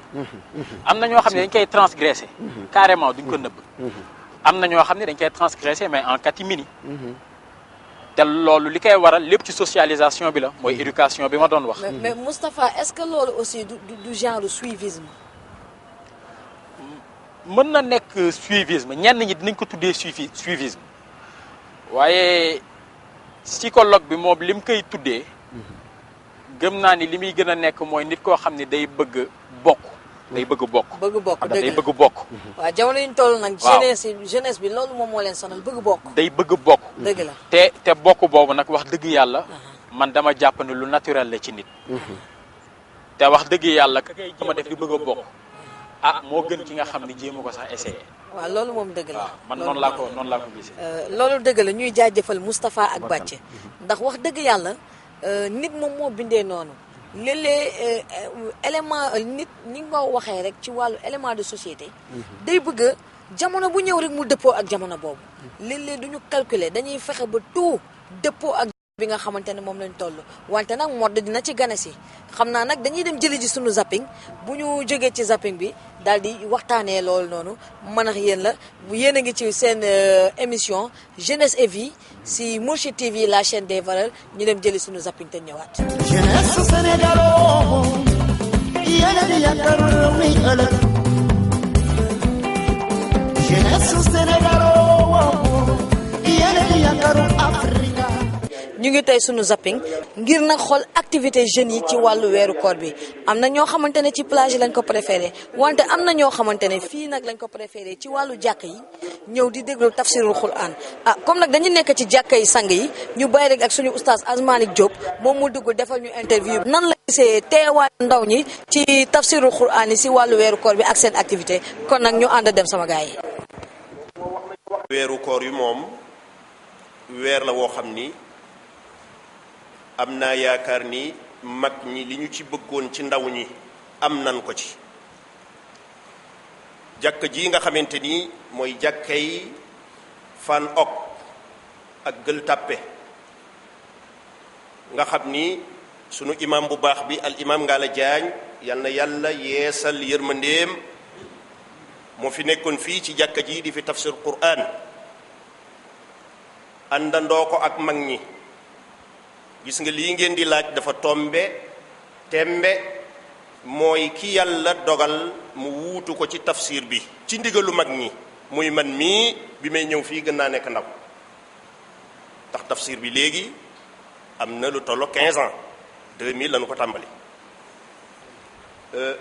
[SPEAKER 3] am na ñoo xam ne dañ koy transgresser carrément duñ ko nëbb am na ñoo xam ne dañ koy transgresser mais en catimini te loolu li koy waral lépp ci socialisation bi la mooy éducation bi ma doon wax
[SPEAKER 2] mais Moustapha est-ce que loolu aussi du genre suivisme
[SPEAKER 3] mën na nekk suivisme ñenn ñi dinañ ko tuddee suivisme waaye psychologue bi moom li mu koy tuddee gëm naa ni li muy gën a nekk mooy nit koo xam ne day bëgg bokk day bëgg bokk day bëgg bokk
[SPEAKER 2] waaw jamono yi ñu toll nag jeunesse bi loolu moom moo leen sonal bëgg bokk
[SPEAKER 3] day bëgg bokk
[SPEAKER 2] dëgg la
[SPEAKER 3] te bokk boobu nag wax dëgg yàlla man dama jàpp ne lu naturel la ci nit te wax dëgg yàlla ka koy jéem a def di bëgg a bokk ah moo gën ki nga xam ne jéema ko sax essayé
[SPEAKER 2] waaw loolu moom dëgg la
[SPEAKER 3] man noonu laa ko gisee
[SPEAKER 2] loolu dëgg la ñuy jaajëfal Moustapha ak Bathie ndax wax dëgg yàlla nit moom moo bindee noonu léeg-léeg élément nit ni nga ko waxee rek ci wàllu élément de société day bëgg jamono bu ñëw rek mu dëppoo ak jamono boobu léeg-léeg du ñu calculer dañuy fexe ba tout dëppoo ak bi nga xamante ne moom lañ toll wante nag mode dina ci gane si xam naa nag dañuy dem jëli ji sunu zapping bu ñu jógee ci zapping bi daal di waxtaanee loolu noonu man ak yéen la yéen a ngi ci seen émission jeunesse et vie si Mourchid TV la chaîne des valeurs ñu dem jëli sunu zapping te ñëwaat.
[SPEAKER 1] jeunesse Sénégal yéen a ngi yaakaar mi ëllëg jeunesse Sénégal yéen a ngi yaakaar Afrique.
[SPEAKER 2] ñu ngi tey sunu zapping ngir nag xool activité jeunes yi ci wàllu weeru koor bi am na ñoo xamante ne ci plage yi lañ ko préféré wante am na ñoo xamante ne fii nag lañ ko préféré ci wàllu jàkk yi ñëw di déglu tafsirul Quran comme nag dañu nekk ci jàkka yi sang yi ñu bàyyi rek ak suñu oustaz Asmalik Diop moom mu dugg defal ñu interview nan la gisee teewaay ndaw ñi ci tafsirul Quran yi si wàllu weeru koor bi ak seen activité kon nag ñu ànd dem sama gars yi.
[SPEAKER 5] weeru koor yi moom weer la woo xam ni am naa yaakaar ni mag ñi li ñu ci bëggoon ci ndaw ñi am nan ko ci jàkka ji nga xamante ni mooy jàkkay Fann Ok ak Gueule Tapée nga xam ni sunu imam bu baax bi al imam Ngalla Diagne yal na yàlla yeesal yërmandeem moo fi nekkoon fii ci jàkka ji di fi tafsir Qur'an àndandoo ko ak mag ñi gis nga lii ngeen di laaj dafa tembe mooy ki yàlla dogal mu wuutu ko ci tafsir bi ci ndigalu mag ñi muy man mii bi may ñëw fii gën naa nekk ndaw ndax tafsir bi léegi am na lu tollo 15 ans 2000 lañu ko tàmbali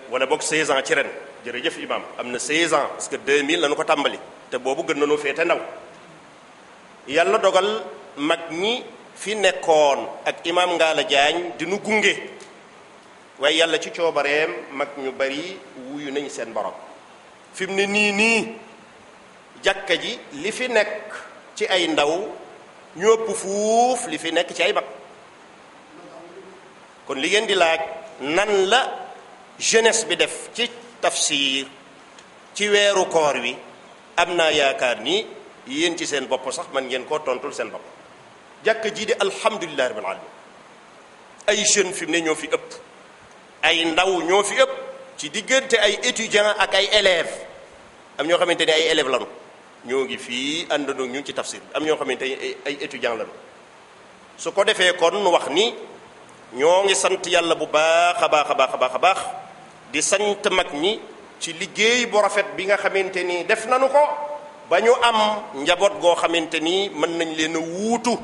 [SPEAKER 5] wala boog 16 ans ci ren jërëjëf imam am na 16 ans parce que 2000 lañu ko tàmbali te boobu gën nañoo féete ndaw yàlla dogal mag ñi fi nekkoon ak imam Ngalla Diagne di nu gunge waaye yàlla ci coobareem mag ñu bari wuyu nañ seen borom fi mu ne nii jàkka ji li fi nekk ci ay ndaw ñu ëpp fuuf li fi nekk ci ay mag kon li ngeen di laaj nan la jeunesse bi def ci tafsir ci weeru koor wi am naa yaakaar ni yéen ci seen bopp sax man ngeen koo tontul seen bopp jàkka ji di alhamdulillahi rabbil alamin ay jeunes fi mu ne ñoo fi ëpp ay ndaw ñoo fi ëpp ci diggante ay étudiants ak ay élèves am ñoo xamante ne ay élèves lañu ñoo ngi fii àndandoo ñu ci tafsir am ñoo xamante ne ay étudiants lañu su ko defee kon nu wax ni ñoo ngi sant yàlla bu baax a baax a baax a baax a baax di sant mag ñi ci liggéey bu rafet bi nga xamante ni def nañu ko ba ñu am njaboot goo xamante ni mën nañ leen a wuutu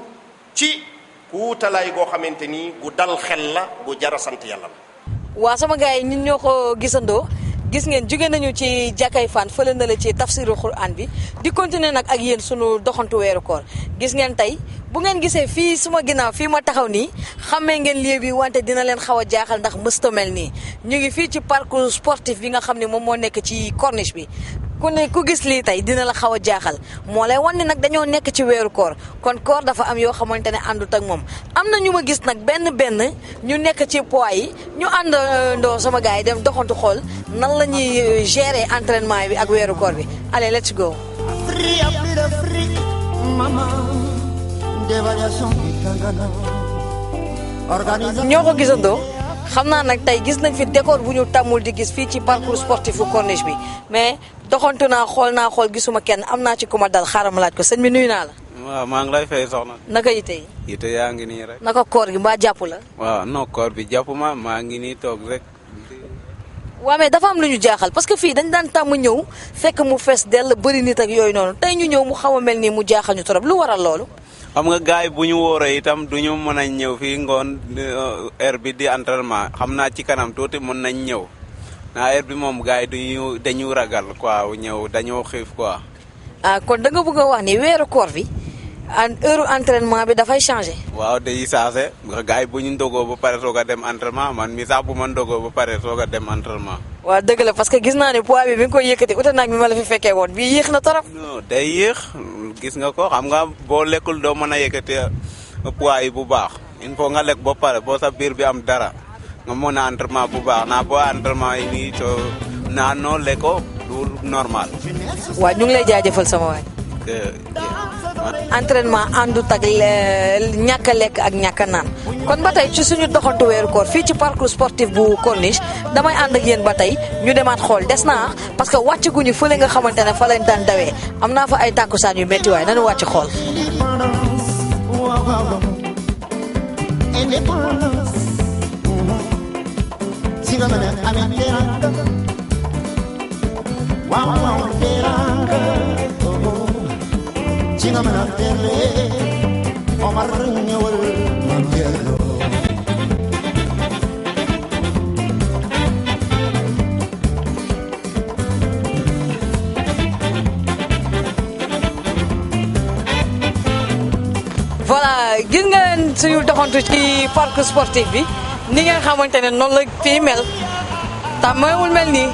[SPEAKER 5] ci kuutalaay goo xamante ni gu dal xel la gu jara sant yàlla la.
[SPEAKER 2] waa sama gars yi ñun ñoo ko gisandoo gis ngeen jóge nañu ci jàkkay fan fële na la ci tafsirul Quran bi di continuer nag ak yéen sunu doxantu weeru koor gis ngeen tey bu ngeen gisee fii suma ginnaaw fii ma taxaw nii xammee ngeen lieu bi wante dina leen xaw a jaaxal ndax mësta mel nii ñu ngi fii ci parcours sportif bi nga xam ne moom moo nekk ci corniche bi ku ne ku gis lii tey dina la xaw a jaaxal moo lay wan ni nag dañoo nekk ci weeru koor kon koor dafa am yoo xamante ne àndut ak moom am na ñu ma gis nag benn ñu nekk ci poids yi ñu àndandoo sama gars yi dem doxantu xool nan la ñuy gérer entraînement bi ak weeru koor bi allez let's go. ñoo ko gisandoo xam naa nag tey gis nañ fi décor bu ñu tàmmul di gis fii ci parcours sportif bu corniche bi mais doxantu naa xool gisuma kenn am naa ci ku ma dal xaaral ma laaj ko sëñ bi nuyu naa la.
[SPEAKER 6] waaw maa ngi lay fay soxna.
[SPEAKER 2] naka yite yi.
[SPEAKER 6] yite yaa ngi nii rek.
[SPEAKER 2] naka koor gi mbaa jàpp la.
[SPEAKER 6] waaw non koor bi jàpp maa ngi nii toog rek.
[SPEAKER 2] waaw mais dafa am lu ñu jaaxal parce que fii dañ daan tàmm ñëw fekk mu fees dell bëri nit ak yooyu noonu tey ñu ñëw mu xaw a mel nii mu jaaxal ñu trop lu waral loolu.
[SPEAKER 6] xam nga gars yi bu ñu wóoree itam du ñu mën a ñëw fii ngoon heure bi di entraînement xam naa ci kanam tuuti mën nañ ñëw naa heure bi moom gars yi dañu ragal quoi ñëw dañoo xiif quoi.
[SPEAKER 2] ah kon da nga bëgg a wax ni weeru koor bi heure entraînement bi dafay changé.
[SPEAKER 6] waaw day changé gars yi bu ñu ndogoo ba pare soog a dem entraînement man mi sax bu ma ndogoo ba pare soog a dem entraînement.
[SPEAKER 2] waaw dëgg la parce que gis naa ne poids bi nga koy yëkkati ute naag bi ma la fi fekkee woon bii yéex na torop.
[SPEAKER 6] non day yéex gis nga ko xam nga boo lekkul doo mën a yëkkati poids yi bu baax il faut nga lekk ba pare boo sa biir bi am dara nga mën a entraînement bu baax naa boo entraînement yi nii soo naanoo lekkoo du normal.
[SPEAKER 2] waaw ñu ngi lay jaajëfal sama waay. entraînement àndut ak ñàkk a lekk ak ñàkk a naan kon ba tey ci suñu doxantu weeru koor fii ci parcours sportif bu corniche damay ànd ak yéen ba tey ñu demaat xool des naa parce que wàcc guñu fële nga xamante ne fa lañ daan dawee am naa fa ay tàkkusaan yu métti waaye nañu wàcc xool. voilà gis ngeen suñu doxantu ci parc sportif bi ni ngeen xamante ne noonu la fii mel tam mayul mel nii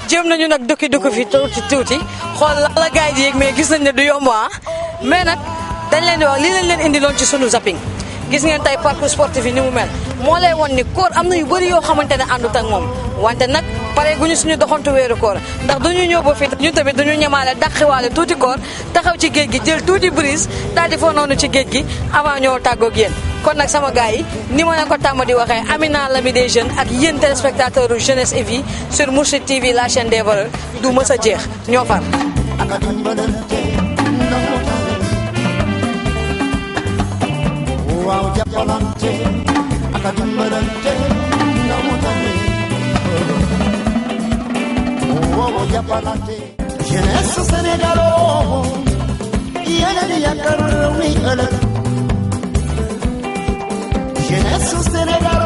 [SPEAKER 2] jéem nañu nag dukki fi tuuti xool la gars yi di yéeg mais gis nañ ne du yomb mais nag dañ leen di wax lii lañ leen indiloon ci sunu zapping gis ngeen tey parcours sportif yi ni mu mel moo lay won ni koor am na yu bëri yoo xamante ne àndut ak moom wante nag pare guñu suñu doxantu weeru koor ndax duñu ñëw ba fii ñu tamit duñu ñemaale dàqiwaale tuuti koor taxaw ci géej gi jël tuuti brise daal di foo noonu ci géej gi avant ñoo tàggoog yéen kon nag sama gars yi ni ma leen ko tàmm di waxee Amina l'ami des jeunes ak yéen téléspectateurs u Jeunesse et Vie sur Mourchid TV la chaîne des valeurs du mës a jeex ñoo far
[SPEAKER 1] waaw jàppalante ak dimbalante nga mu tane waaw jàppalante jeunesse Sénégal yéen a di yaakaar réew mi ëllëg jeunesse Sénégal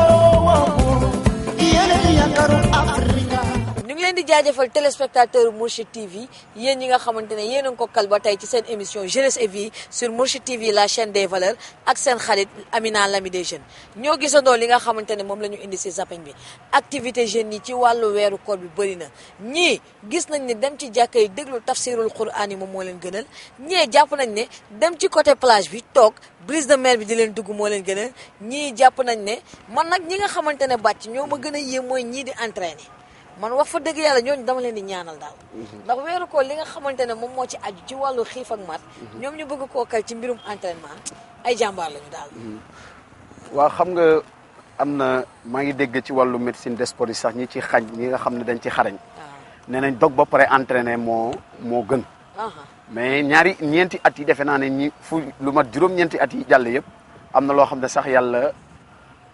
[SPEAKER 1] yéen a di yaakaar Afrique
[SPEAKER 2] ñu ngi leen di jaajëfal téléspectateur Mourchid TV yéen ñi nga xamante ne yéen a ngi ko kal ba tey ci seen émission jeunesse et vie sur Mourchid TV la chaîne des valeurs ak seen xarit Amina Lami des jeunes ñoo gisandoo li nga xamante ne moom la ñu indi si zapping bi activité jeunes yi ci wàllu weeru koor bi bëri na ñii gis nañ ne dem ci jàkka yi déglu tafsirul Qur'an yi moom moo leen gënal ñii jàpp nañ ne dem ci côté plage bi toog brise de mer bi di leen dugg moo leen gënal ñii jàpp nañ ne man nag ñi nga xamante ne bàcc ñoo ma gën a yéem mooy ñii di entraîner man wax fa dëgg yàlla ñooñu dama leen di ñaanal daal ndax weeru koor li nga xamante ne moom moo ci aju ci wàllu xiif ak mat ñoom ñu bëgg koo kal ci mbirum entraînement ay jàmbaar lañu daal
[SPEAKER 4] waaw xam nga am na maa ngi dégg ci wàllu médecine des sports yi sax ñi ci xañ ñi nga xam ne dañ ci xarañ nee nañ dog ba pare entraîner moo gën mais ñeenti at yi defe naa ne ñi fu lu mat juróom-ñeenti at yi jàll yëpp am na loo xam ne sax yàlla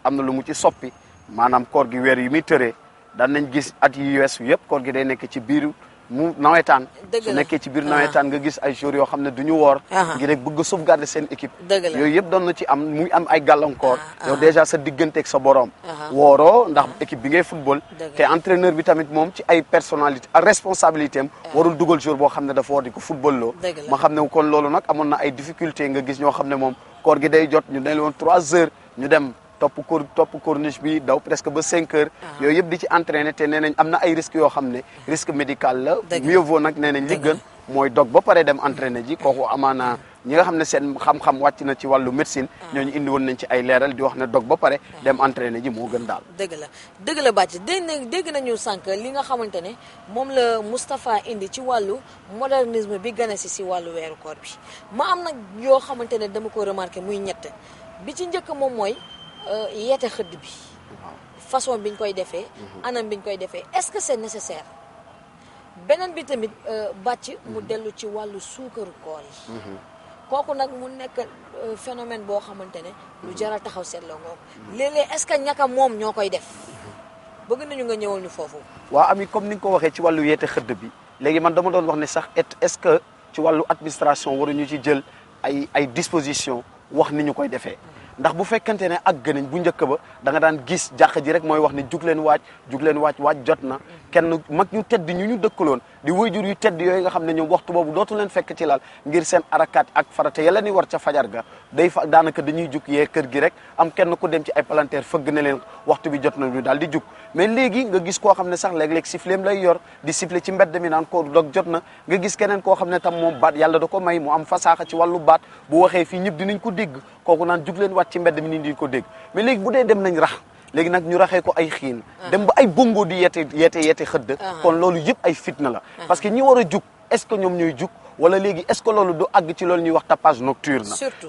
[SPEAKER 4] am na lu mu ci soppi maanaam koor gi weer yi muy tëree daan nañ gis at yi weesu yëpp koor gi day nekk ci biir mu nawetaan su nekkee ci biir nawetaan nga gis ay joueurs yoo xam ne du ñu woor ngir rek bëgg a sauvegarder seen équipe yooyu yëpp doon na ci am muy am ay gàllankoor yow déjà sa digganteeg sa borom wooroo ndax équipe bi ngay football te entraîneur bi tamit moom ci ay personnalité ak responsabilité am warul dugal joueur boo xam ne dafa war di ko football loo ma xam ne kon loolu nag amoon na ay difficulté nga gis ñoo xam ne moom koor gi day jot ñu ne woon 3 heures ñu dem topp corniche bi daw presque ba 5 heures yooyu yëpp di ci entraîner te nee nañ am na ay risques yoo xam ne risque médical la mieux vaut nag nee nañ li gën mooy dog ba pare dem entraîner ji kooku amaana ñi nga xam ne seen xam-xam wàcc na ci wàllu médecine ñooñu indi woon nañ ci ay leeral di wax ne dog ba pare dem entraîner ji moo gën daal
[SPEAKER 2] dëgg la bàcc dégg nañu sànq li nga xamante ne moom la Moustapha indi ci wàllu modernisme bi gën a si wàllu weeru koor bi ma am nag yoo xamante ne dama ko remarqué muy ñett bi ci njëkk moom mooy yeete xëdd bi façon biñ koy defee anam biñ koy defee est-ce que c'est nécessaire beneen bi tamit bàcc mu dellu ci wàllu suukaru koor yi kooku nag mu nekk phénomène boo xamante ne lu jaral taxaw seetloo ngoom léeg-léeg est-ce que ñaka moom ñoo koy def bëgg nañu nga ñëwal ñu foofu
[SPEAKER 4] waaw ami comme ni nga ko waxee ci wàllu yeete xëdd bi léegi man dama doon wax ne sax est-ce que ci wàllu administration waruñu ci jël ay dispositions wax ni ñu koy defee ndax bu fekkente ne ak gënañ bu njëkk ba da nga daan gis jàq ji rek mooy wax ne jug leen waaj jot na kenn mag ñu tedd ñu dëkkaloon di waajur yu tedd yooyu nga xam ne ñoom waxtu boobu dootu leen fekk ci lal ngir seen arakaat ak farata yàlla ni war ca fajar ga daanaka dañuy jug yee kër gi rek am kenn ku dem ci ay palanteer fëgg ne leen waxtu bi jot na ñu daal di jug mais léegi nga gis koo xam ne sax léeg-léeg siffleem lay yor di siffler ci mbedd mi naan ko dog jot na nga gis keneen koo xam ne tam moom baat yàlla da ko may mu am fasaaxa ci wàllu baat bu waxee fii ñëpp dinañ ko dégg kooku naan jug leen waat ci mbedd mi ni di ko dégg mais léegi bu dee dem nañ rax léegi nag ñu raxee ko ay xiin dem ba ay bongo di yeete xëdd kon loolu yëpp ay fitna la parce que ñi war a jug est-ce que ñoom ñooy jug wala léegi est-ce que loolu du àgg ci loolu ñuy wax tapage nocturne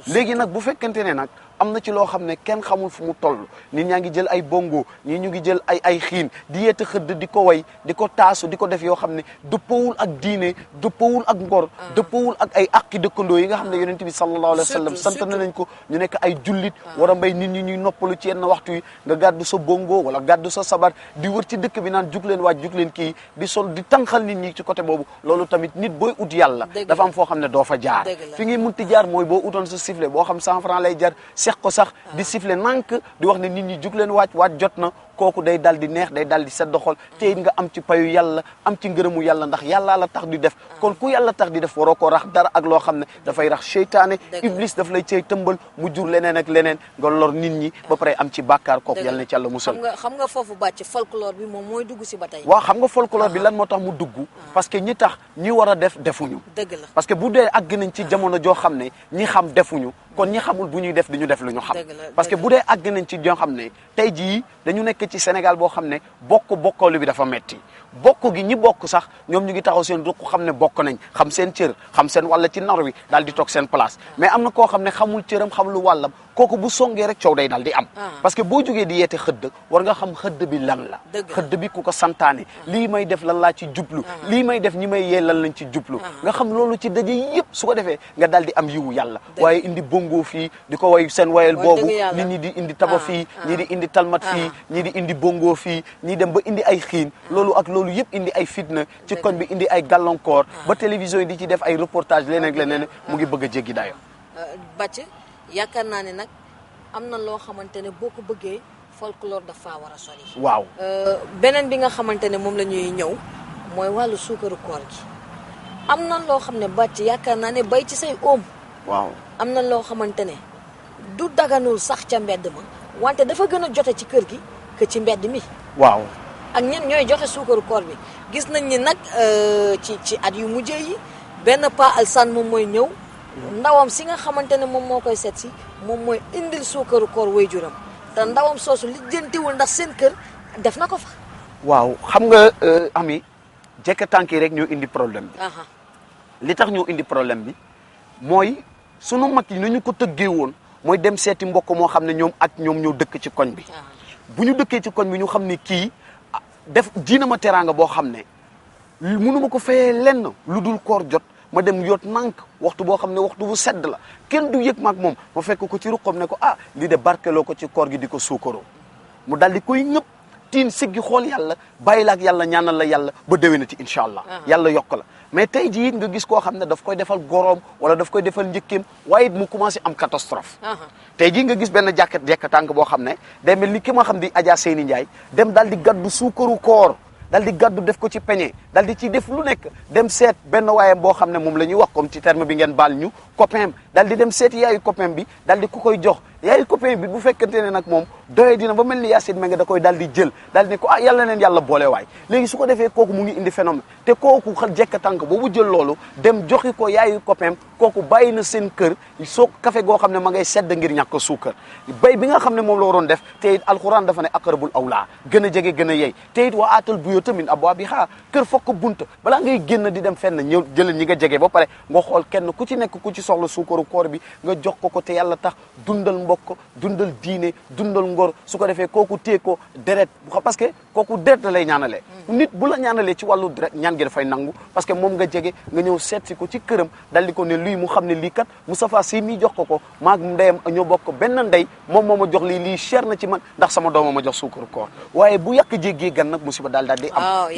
[SPEAKER 4] léegi nag bu fekkente ne nag am na ci loo xam ne kenn xamul fu mu toll nit ñaa ngi jël ay bongo ñii ñu ngi jël ay xiin di yeete xëdd di ko way di ko taasu di ko def yoo xam ne dëppawul ak diine dëppawul ak ngor dëppawul ak ay aqi dëkkandoo yi nga xam ne yonent bi sallallahu alayhi wa sallam sant nañ ko ñu nekk ay jullit war a mbay nit ñi ñuy noppalu ci yenn waxtu yi nga gàddu sa bongo wala gàddu sa sabar di wër ci dëkk bi naan jug leen waaj jug leen kii di sol di tànqal nit ñi ci côté boobu loolu tamit nit booy ut yàlla dafa am foo xam ne doo fa jaar fi ngi munti jaar mooy boo utoon sa sifflet boo xam 100 francs lay jar seex ko sax di siffler nank di wax ne nit ñi jug leen waaj jot na kooku day dal di neex day dal di sedd xol te it nga am ci payu yàlla am ci ngërëmu yàlla ndax yàllaa la tax di def kon ku yàlla tax di def waroo ko rax dara ak loo xam ne dafay rax seytaane iblis daf lay cay tëmbal mu jur leneen ak leneen nga lor nit ñi ba pare am ci bàkkaar kooku yàlla na ci yàlla musal
[SPEAKER 2] xam nga foofu bàcc folklore bi moom mooy dugg si ba tey
[SPEAKER 4] waaw xam nga folklore bi lan moo tax mu dugg parce que ñi tax ñi war a def defuñu
[SPEAKER 2] dëgg la
[SPEAKER 4] parce que bu dee àgg nañ ci jamono joo xam ne ñi xam defuñu kon ñi xamul bu ñuy def di ñu def lu ñu xam parce que bu dee àgg nañ ci joo xam ne tey jii dañu nekk ci Sénégal boo xam ne bokkalu bi dafa metti bokk gi ñi bokk sax ñoom ñu ngi taxaw seen ruq xam ne bokk nañ xam seen cër xam seen wàlla ci nar wi daal di toog seen place mais am na koo xam ne xamul cëram xam lu wàllam kooku bu songee rek coow day daal di am parce que boo jógee di yeete xëdd war nga xam xëdd bi lan la xëdd bi ku ko santaane lii may def lan laa ci jublu lii may def ñi may yee lan lañ ci jublu nga xam loolu ci daje yëpp su ko defee nga daal di am yiwu yàlla waaye indi bongo fii di ko way seen wayel boobu nit ñi di indi taba fii ñii di indi talmat fii ñii di indi bongo fii ñii dem ba indi ay xiin loolu ak loolu yëpp indi ay fitna ci koñ bi indi ay gàllankoor ba télévision yi di ci def ay reportage leneen ak leneen mu ngi bëgg a jéggi dayo
[SPEAKER 2] bàcc yaakaar naa ne nag am na loo xamante ne boo ko bëggee folklore dafa war a sori
[SPEAKER 4] waaw
[SPEAKER 2] beneen bi nga xamante ne moom la ñuy ñëw mooy wàllu suukaru koor gi am na loo xam ne bàcc yaakaar naa ne bay ci say oom.
[SPEAKER 4] waaw
[SPEAKER 2] am na loo xamante ne du daganul sax ca mbedd ma wante dafa gën a jote ci kër gi que ci mbedd mi.
[SPEAKER 4] waaw
[SPEAKER 2] ak ñen ñooy joxe suukaru koor bi gis nañ ni nag ci at yu mujjee yi benn pa alsan moom mooy ñëw ndawam si nga xamante ne moom moo koy seet si moom mooy indil suukaru koor waajuram te ndawam soosu lijjantiwul ndax seen kër def na ko fa.
[SPEAKER 4] waaw xam nga ami jekk tànk yi rek ñoo indi problème bi. li tax ñoo indi problème bi mooy sunu mag yi nu ñu ko tëggee woon mooy dem seeti mbokk moo xam ne ñoom ñoo dëkk ci koñ bi. bu ñu dëkkee ci koñ bi ñu xam ne kii def jiina ma teraanga boo xam ne mënuma ko fayee lenn lu dul koor jot ma dem yot nànk waxtu boo xam ne waxtu bu sedd la kenn du yëg maag moom ma fekk ko ci ruqam ne ko lii de barkeloo ko ci koor gi di ko suukaroo mu dal di koy ñëpp tiin siggi xool yàlla bàyyi la ak yàlla ñaanal la yàlla ba déwénati incha allah yàlla yokk la mais tey jii nga gis koo xam ne daf koy defal goroom wala daf koy defal njëkkeem waaye it mu commencé am catastrophe tey jii nga gis benn jekk tànk boo xam ne day mel ni ki ma xam di Adja Seyni Ndiaye dem daal di gaddu suukaru koor dal di gaddu def ko ci peñe dal di ci def lu nekk dem seet benn waayam boo xam ne moom la ñuy wax comme ci terme bi ngeen baal ñu copain dal di dem seet yaayu copain bi dal di ku koy jox yaayu copain bi bu fekkente ne nag moom doye dina ba mel ni Yacine Mbengue da koy dal di jël dal di ne ko yàlla leen yàlla boole waay léegi su ko defee kooku mu ngi indi phénomène te kooku jekk tànk boobu jël loolu dem joxi ko yaayu copain kooku bàyyi na seen kër soo café goo xam ne ma ngay sedd ngir ñàkk suukar bay bi nga xam ne moom la waroon def te it alxuraan dafa ne aqrabul awlaa gën a jege gën a yey te it wa aatal buyuuta min abwaabihaa kër fokk bunta balaa ngay génn di dem fenn ñëw jëlal ñi nga jege ba pare nga xool kenn ku ci nekk ku ci soxla suukaru koor bi nga jox ko te yàlla tax dundal mbokk dundal diine dundal ngor su ko defee kooku téye ko deret parce que kooku deret la lay ñaanalee nit bu la ñaanalee ci wàllu deret ñaan gi dafay nangu parce que moom nga jege nga ñëw seet si ko ci këram dal di ko ne luy mu xam ne lii kat Moustapha Sy mii jox ko maag ndeyam ñoo bokk benn ndey moom moo ma jox lii cher na ci man ndax sama dooma ma jox suukaru koor waaye bu yàq jéggee gan nag musiba daal di am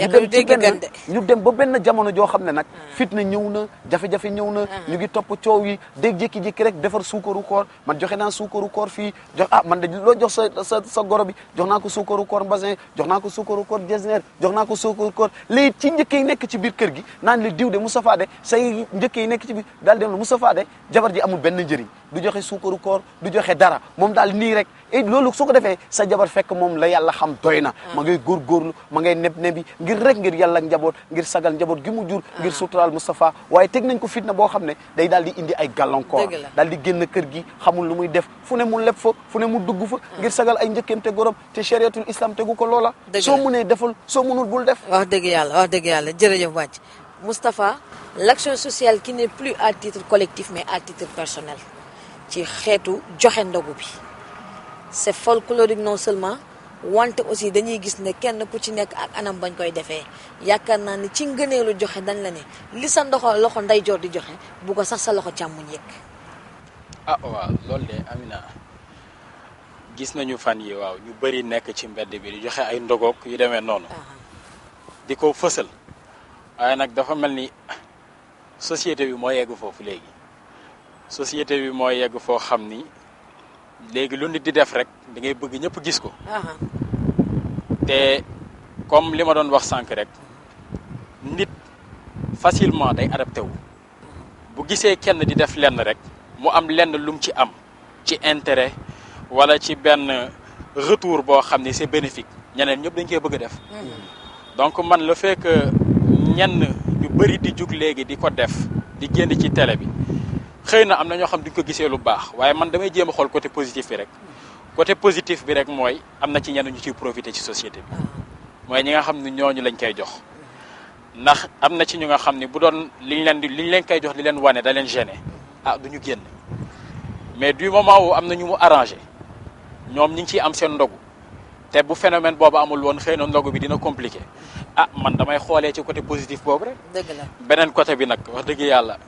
[SPEAKER 4] ñu dem ba benn jamono joo xam ne nag fitna ñëw na jafe-jafe ñëw na ñu ngi topp coow yi dégg jékki-jékki rek defar suukaru koor man joxe naa suukaru koor fii jox man de loo jox sa goro bi jox naa ko suukaru koor mbasin jox naa ko suukaru koor jesner jox naa ko suukaru koor léegi ci njëkk yi nekk ci biir kër gi naan li diw de Moustapha de say njëkk yi nekk ci biir daal dem la Moustapha de jabar ji amul benn njëriñ du joxe suukaru koor du joxe dara moom daal nii rek et loolu su ko defee sa jabar fekk moom la yàlla xam doy na ma ngay góorgóorlu ma ngay neb-nebi ngir rek ngir yàlla njaboot ngir sagal njaboot gi mu jur ngir suturaal Moustapha waaye teg nañ ko fitna boo xam ne day daal di indi ay gàllankoor daal di génn kër gi xamul lu muy def fu ne mu leb fa fu ne mu dugg fa ngir sagal ay njëkkeem te gorom te chariatul islam tegu ko loola soo mënee defal soo mënul bul def
[SPEAKER 2] wax dëgg yàlla jërëjëf wàcc Moustapha l'action sociale qui n'est plus à titre collectif mais à titre personnel ci xeetu joxe ndogu bi c'est folklorique non seulement wante aussi dañuy gis ne kenn ku ci nekk ak anam bañ koy defee yaakaar naa ni ci ngëneelu joxe dañ la ne li sa loxo ndeyjoor di joxe bu ko sax sa loxo càmmuñ yëg
[SPEAKER 3] waaw loolu de Amina gis nañu fan yi waaw ñu bëri nekk ci mbedd bi di joxe ay ndogoog yu demee noonu di ko fësal waaye nag dafa mel ni société bi moo yegg foofu léegi société bi moo yegg foo xam ni léegi lu nit di def rek da ngay bëgg ñëpp gis ko te comme li ma doon wax sànq rek nit facilement day adapté wu bu gisee kenn di def lenn rek mu am lenn lum ci am ci intérêt wala ci benn retour boo xam ni c'est bénéfique ñeneen ñëpp dañ koy bëgg a def donc man le fait que ñenn ñu bëri di jug léegi di ko def di génn ci télé bi xëy na am na ñoo xam duñ ko gisee lu baax waaye man damay jéem a xool côté positif bi rek côté positif bi rek mooy am na ci ñenn ñu ciy profiter ci société bi mooy ñi nga xam ne ñooñu lañ koy jox ndax am na ci ñu nga xam ne bu doon liñ leen koy jox di leen wane da leen gêner duñu génn mais du moment où am na ñu mu arrangé ñoom ñi ngi ciy am seen ndogu te bu phénomène boobu amul woon xëy na ndogu bi dina compliqué man damay xoolee ci côté positif boobu rek.
[SPEAKER 2] dëgg la
[SPEAKER 3] beneen côté bi nag wax dëgg yàlla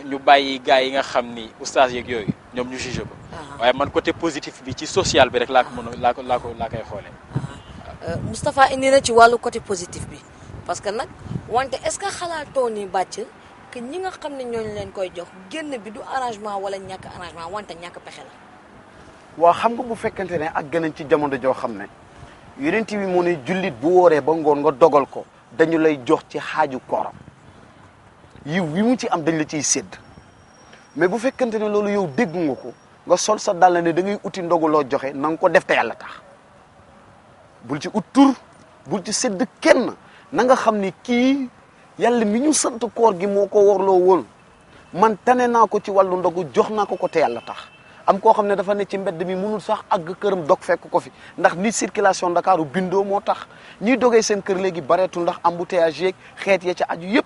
[SPEAKER 3] ñu bàyyi gars yi nga xam ni oustaz yeeg yooyu ñoom ñu jugé ko. waaye man côté positif bi ci social bi rek laa ko mën a laa koy xoolee.
[SPEAKER 2] Moustapha indi na ci wàllu côté positif bi parce que nag wante est-ce que xalaatoo ni bàcc que ñi nga xam ne ñooñu leen koy jox génn bi du arrangement wala ñàkk arrangement wante ñàkk pexe la.
[SPEAKER 4] waaw xam nga bu fekkente ne ak gënañ ci jamono joo xam ne yonent bi mu ne jullit bu wooree ba ngoon nga dogal ko dañu lay jox ci xaaju kooram yiw wi mu ci am dañ la ciy sédd mais bu fekkente ne loolu yow dégg nga ko nga sol sa dàll ne da ngay uti ndogu loo joxe na nga ko def te yàlla tax bul ci ut tur bul ci sédd kenn na nga xam ni kii yàlla mi ñu sant koor gi moo ko warloo woon man tane naa ko ci wàllu ndogu jox naa ko te yàlla tax am koo xam ne dafa ne ci mbedd mi mënul sax àgg këram dog fekk ko fi ndax ni circulation Ndakaaru bindoo moo tax ñiy dogee seen kër léegi bareetul ndax embouteillage yeeg xeet ya ca aju yëpp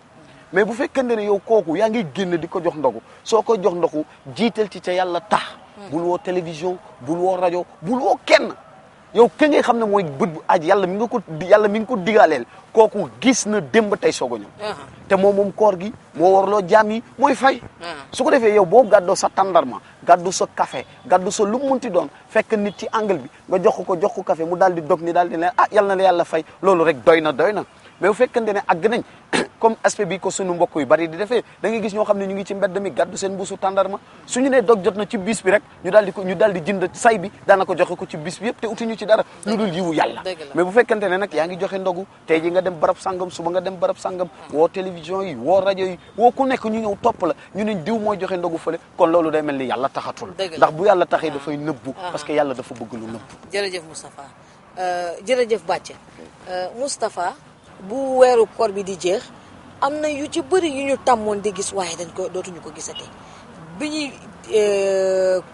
[SPEAKER 4] mais bu fekkente ne yow kooku yaa ngi génn di ko jox ndogu soo ko jox ndogu jiital ci ca yàlla tax bul woo télévision bul woo rajo bul woo kenn yow ke ngay xam ne mooy bët bu aj yàlla mi nga ko digaaleel kooku gis na démb tey soog a ñëw te moom koor gi moo warloo jaam yi mooy fay su ko defee yow boo gàddoo sa tàndarma gàddu sa café gàddu sa lu mu munti doon fekk nit ci angle bi nga jox ko café mu daal di dog ni daal di ne yal na la yàlla fay loolu rek doy na mais bu fekkente ne àgg nañ comme aspect bi ko sunu mbokk yu bari di defee da ngay gis ñoo xam ne ñu ngi ci mbedd mi gàddu seen mbuusu tàndarma suñu ne dog jot na ci bis bi rek ñu daal di jënd say bi daana ko joxe ko ci bis bi yëpp te utuñu ci dara lu dul yiwu yàlla mais bu fekkente ne nag yaa ngi joxe ndogu tey ji nga dem barab sangam suba nga dem barab sangam woo télévision yi woo rajo yi woo ku nekk ñu ñëw topp la ñu ne diw mooy joxe ndogu fële kon loolu day mel ni yàlla taxatul ndax bu yàlla taxee dafay nëbbu parce que yàlla dafa bëgg lu nëbbu
[SPEAKER 2] jërëjëf Moustapha jërëjëf Bathie Moustapha bu weeru koor bi di jeex am na yu ci bëri yu ñu tàmmoon di gis waaye dootuñu ko gisate bi ñuy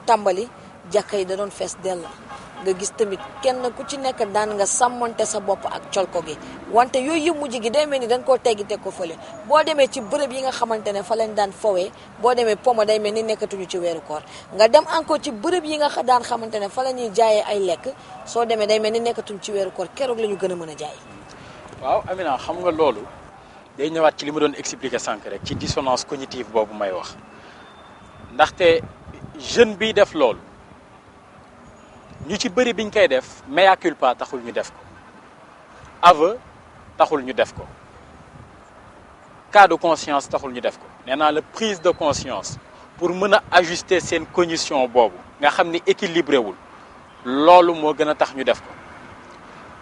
[SPEAKER 2] tàmbali jàkka yi da doon fees dell nga gis tamit kenn ku ci nekk daan nga sàmmante sa bopp ak colko gi wante yooyu yëpp mujj gi day mel ni dañ koo teggi teg ko fële boo demee ci bërëb yi nga xamante ne fa lañ daan fowee boo demee poma day mel ni nekkatuñu ci weeru koor nga dem encore ci bërëb yi nga daan xamante ne fa la ñuy jaayee ay lekk soo demee day mel ni nekkatuñu ci weeru koor keroog la ñu gën a mën a jaay
[SPEAKER 3] waaw Amina xam nga loolu day ñëwaat ci li ma doon expliquer sànq rek ci dissonance cognitive boobu may wax ndaxte jeune bi def loolu ñu ci bëri biñ koy def mea culpa taxul ñu def ko aveu taxul ñu def ko cas de conscience taxul ñu def ko nee naa la prise de conscience pour mën a ajuster seen cognition boobu nga xam ni équilibré wul loolu moo gën a tax ñu def ko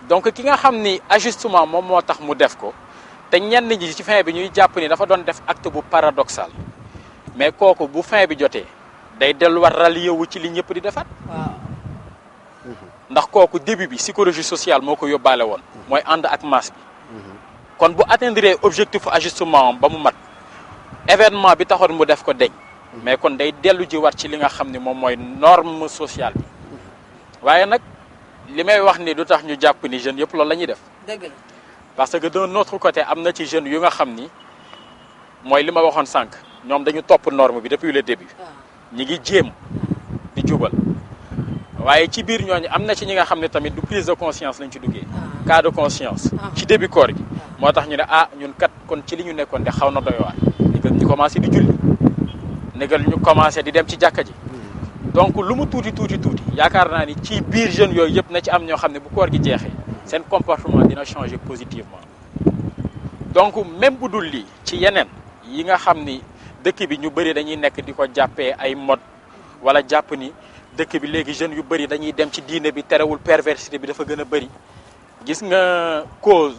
[SPEAKER 3] donc ki nga xam ni ajustement moom moo tax mu def ko te ñenn ñi ci fin bi ñuy jàpp ni dafa doon def acte bu paradoxal mais kooku bu fin bi jotee day delluwaat rallié wu ci li ñëpp di defaat ndax kooku début bi psychologie sociale moo ko yóbbaale woon mooy ànd ak masse bi kon bu atteindre objectif ajustement ba mu mat événement bi taxoon mu def ko deñ mais kon day dellu ji war ci li nga xam ni moom mooy norme sociale bi waaye nag li may wax ni du tax ñu jàpp ni jeunes yëpp loolu la ñuy def
[SPEAKER 2] dëgg la
[SPEAKER 3] parce que d'un autre côté am na ci jeunes yu nga xam ni mooy li ma waxoon sànq ñoom dañu topp norme bi depuis le début ñi ngi jéem di jubal waaye ci biir ñooñu am na ci ñi nga xam ne tamit du prise de conscience lañ ci duggee cas de conscience ci début koor gi moo tax ñu ne ñun kat kon ci li ñu nekkoon de xaw na doy waar négal ñu commencé di julli négal ñu commencé di dem ci jàkka ji donc lu mu tuuti yaakaar naa ni ci biir jeunes yooyu yëpp na ci am ñoo xam ne bu koor gi jeexee seen comportement dina changer positivement donc même bu dul lii ci yeneen yi nga xam ni dëkk bi ñu bëri dañuy nekk di ko jàppee ay mode wala jàpp ni dëkk bi léegi jeunes yu bëri dañuy dem ci diine bi terewul perversité bi dafa gën a bëri gis nga cause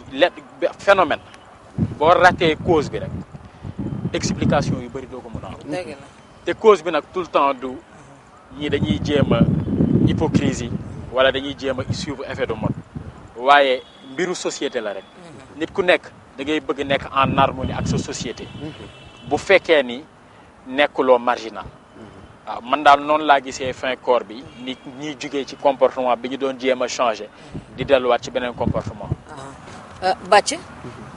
[SPEAKER 3] phénomène boo ratee cause bi rek explication yu bëri doo ko mën a am te cause bi nag tout le temps du ñii dañuy jéem a hypocrisie wala dañuy jéem a suivre effet de mode waaye mbiru société la rek nit ku nekk da ngay bëgg nekk en harmonie ak sa société bu fekkee ni nekkuloo marginal waaw man daal noonu laa gisee fin koor bi nit ñiy jugee ci comportement bi ñu doon jéem a changé di delluwaat ci beneen comportement
[SPEAKER 2] Bathie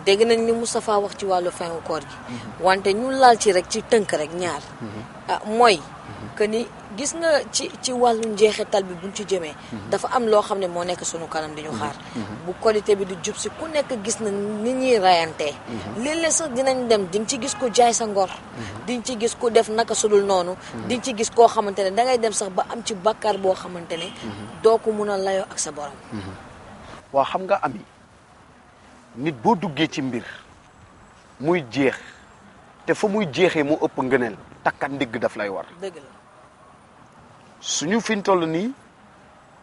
[SPEAKER 2] dégg nañ ni Moustapha wax ci wàllu fin koor gi wante ñu laal ci rek ci tënk rek ñaar mooy que ni gis nga ci wàllu njeexital bi buñ ci jëmee dafa am loo xam ne moo nekk sunu kanam di ñu xaar bu qualité bi di jub si ku nekk gis na ni ñuy rayantee léeg-léeg sax dinañ dem di nga ci gis ko jaay sa ngor di nga ci gis ko def naka sudul noonu di nga ci gis koo xamante ne dangay dem sax ba am ci bàkkaar boo xamante ne doo ko mun a layoo ak sa borom
[SPEAKER 4] waaw xam nga ami nit boo duggee ci mbir muy jeex te fa muy jeexee moo ëpp ngëneel takkat ndigg daf lay war
[SPEAKER 2] dëgg la
[SPEAKER 4] suñu fiñ toll nii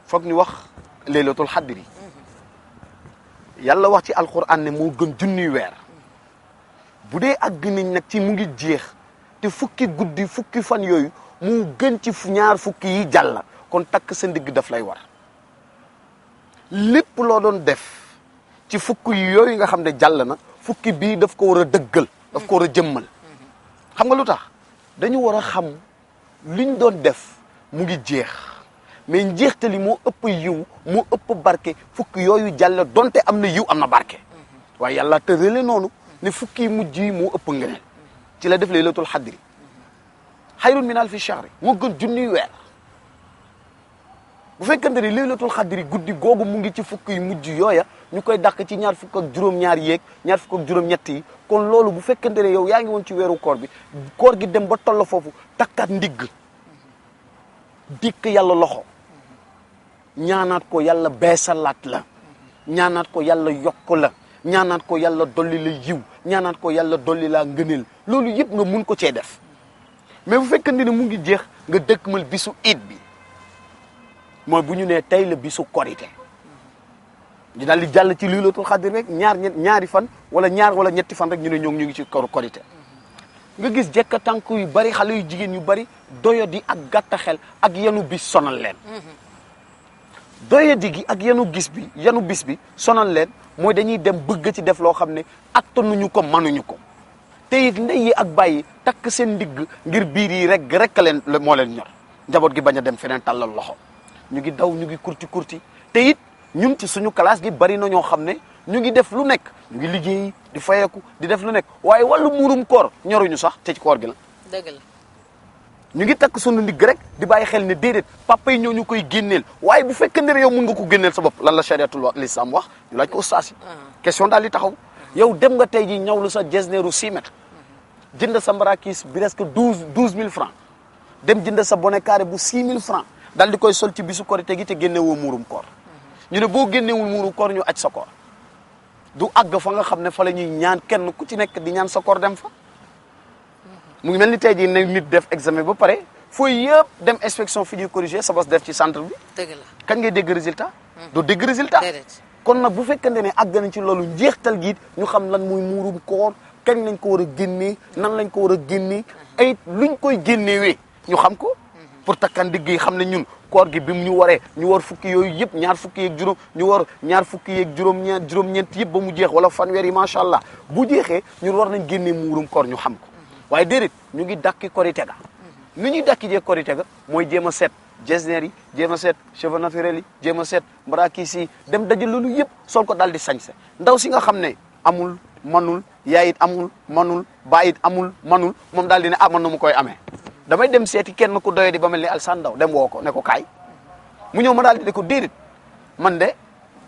[SPEAKER 4] foog ñu wax laylatul xadri yàlla wax ci alquran ne moo gën junniy weer bu dee àgg nañ nag ci mu ngi jeex te fukki guddi fukki fan yooyu mu gën ci ñaar fukki yi jàll kon takk sa ndigg daf lay war lépp loo doon def ci fukki yooyu nga xam ne jàll na fukki bii daf ko war a dëggal daf ko war a jëmmal xam nga lu tax dañu war a xam liñ doon def mu ngi jeex mais njeextali moo ëpp yiw moo ëpp barke fukki yooyu jàll donte am na yiw am na barke waaye yàlla tërale noonu ne fukki mujj yi moo ëpp ngëneel ci la def laylatul xadri xayrun min alfi shahri moo gën junniy weer bu fekkente ne laylatul xadri guddi googu mu ngi ci fukki mujj yooya ñu koy dàq ci ñaar fukk ak juróom-ñaar yeeg ñaar fukk ak juróom-ñett yi kon loolu bu fekkente ne yow yaa ngi woon ci weeru koor bi koor gi dem ba toll foofu takkaat ndigg dikk yàlla loxo ñaanaat ko yàlla beesalaat la ñaanaat ko yàlla yokk la ñaanaat ko yàlla dolli la yiw ñaanaat ko yàlla dolli laa ngëneel loolu yëpp nga mun ko cee def mais bu fekkente ne mu ngi jeex nga dëkkmal bisu iid bi mooy bu ñu nee tey la bisu korite ñu daal di jàll ci laylatul xadr rek ñaari fan wala ñetti fan rek ñu ne ñu ngi ci korite nga gis jekka tànk yu bari xale yu jigéen yu bari doyadi ak gàtta xel ak yanu bis sonal leen doyadi gi ak yanu bis bi sonal leen mooy dañuy dem bëgg ci def loo xam ne attanuñu ko manuñu ko te it ndey yi ak bàyyi takk seen ndigg ngir biir yi rek leen moo leen ñor njaboot gi bañ a dem feneen tàllal loxo ñu ngi daw ñu ngi kurti te it ñun ci suñu classe gi bari na ñoo xam ne ñu ngi def lu nekk ñu ngi liggéey di fayeku di def lu nekk waaye wàllu muurum koor ñoruñu sax te ci koor gi la
[SPEAKER 2] dëgg la
[SPEAKER 4] ñu ngi takk sunu ndigg rek di bàyyi xel ne déedéet papa yi ñoo ñu koy génneel waaye bu fekkee ne yow mun nga ko génneel sa bopp lan la chariatul l'islam wax ñu laaj ko ustaas yi question daal di taxaw yow dem nga tey ji ñawlu sa jesneeru 6 mètres jënd sa mbarakis presque 12 000 francs dem jënd sa bonnet carré bu 6 000 francs daal di koy sol ci bisu korite gi te génne woo muurum koor ñu ne boo génnewul muurum koor ñu aj sa koor du àgg fa nga xam ne fa la ñuy ñaan kenn ku ci nekk di ñaan sa koor dem fa mu ngi mel ni tey jii ne nit def examen ba pare fooy yëpp dem inspection fi ñuy corriger sa bos def ci centre bi
[SPEAKER 2] dëgg la
[SPEAKER 4] kañ ngay dégg résultat doo dégg résultat kon nag bu fekkente ne àgg nañ ci loolu njeextal gi ñu xam lan muy muurum koor kañ lañ ko war a génnee nan lañ ko war a génnee ay luñ koy génnewee ñu xam ko pour takkan digg yi xam ne ñun koor gi bi mu ñu waree ñu war fukki yooyu yëpp ñaar fukki yeeg juróom ñu war ñaar fukki yeeg juróom-ñeent yëpp ba mu jeex wala fanweer yi macha allah bu jeexee ñun war nañ génnee muurum koor ñu xam ko waaye déedéet ñu ngi dakki korite ga ni ñuy dakki jee korite ga mooy jéem a seet jesner yi jéem a seet cheveux naturels yi jéem a seet mbarakis yi dem daje loolu yëpp sol ko daal di sañse ndaw si nga xam ne amul manul yaay it amul manul baay it amul manul moom daal di ne man na mu koy amee damay dem seeti kenn ku doye di ba mel ni Alsaan Ndaw dem woo ko ne ko kaay mu ñëw ma daal di ne ko déedéet man de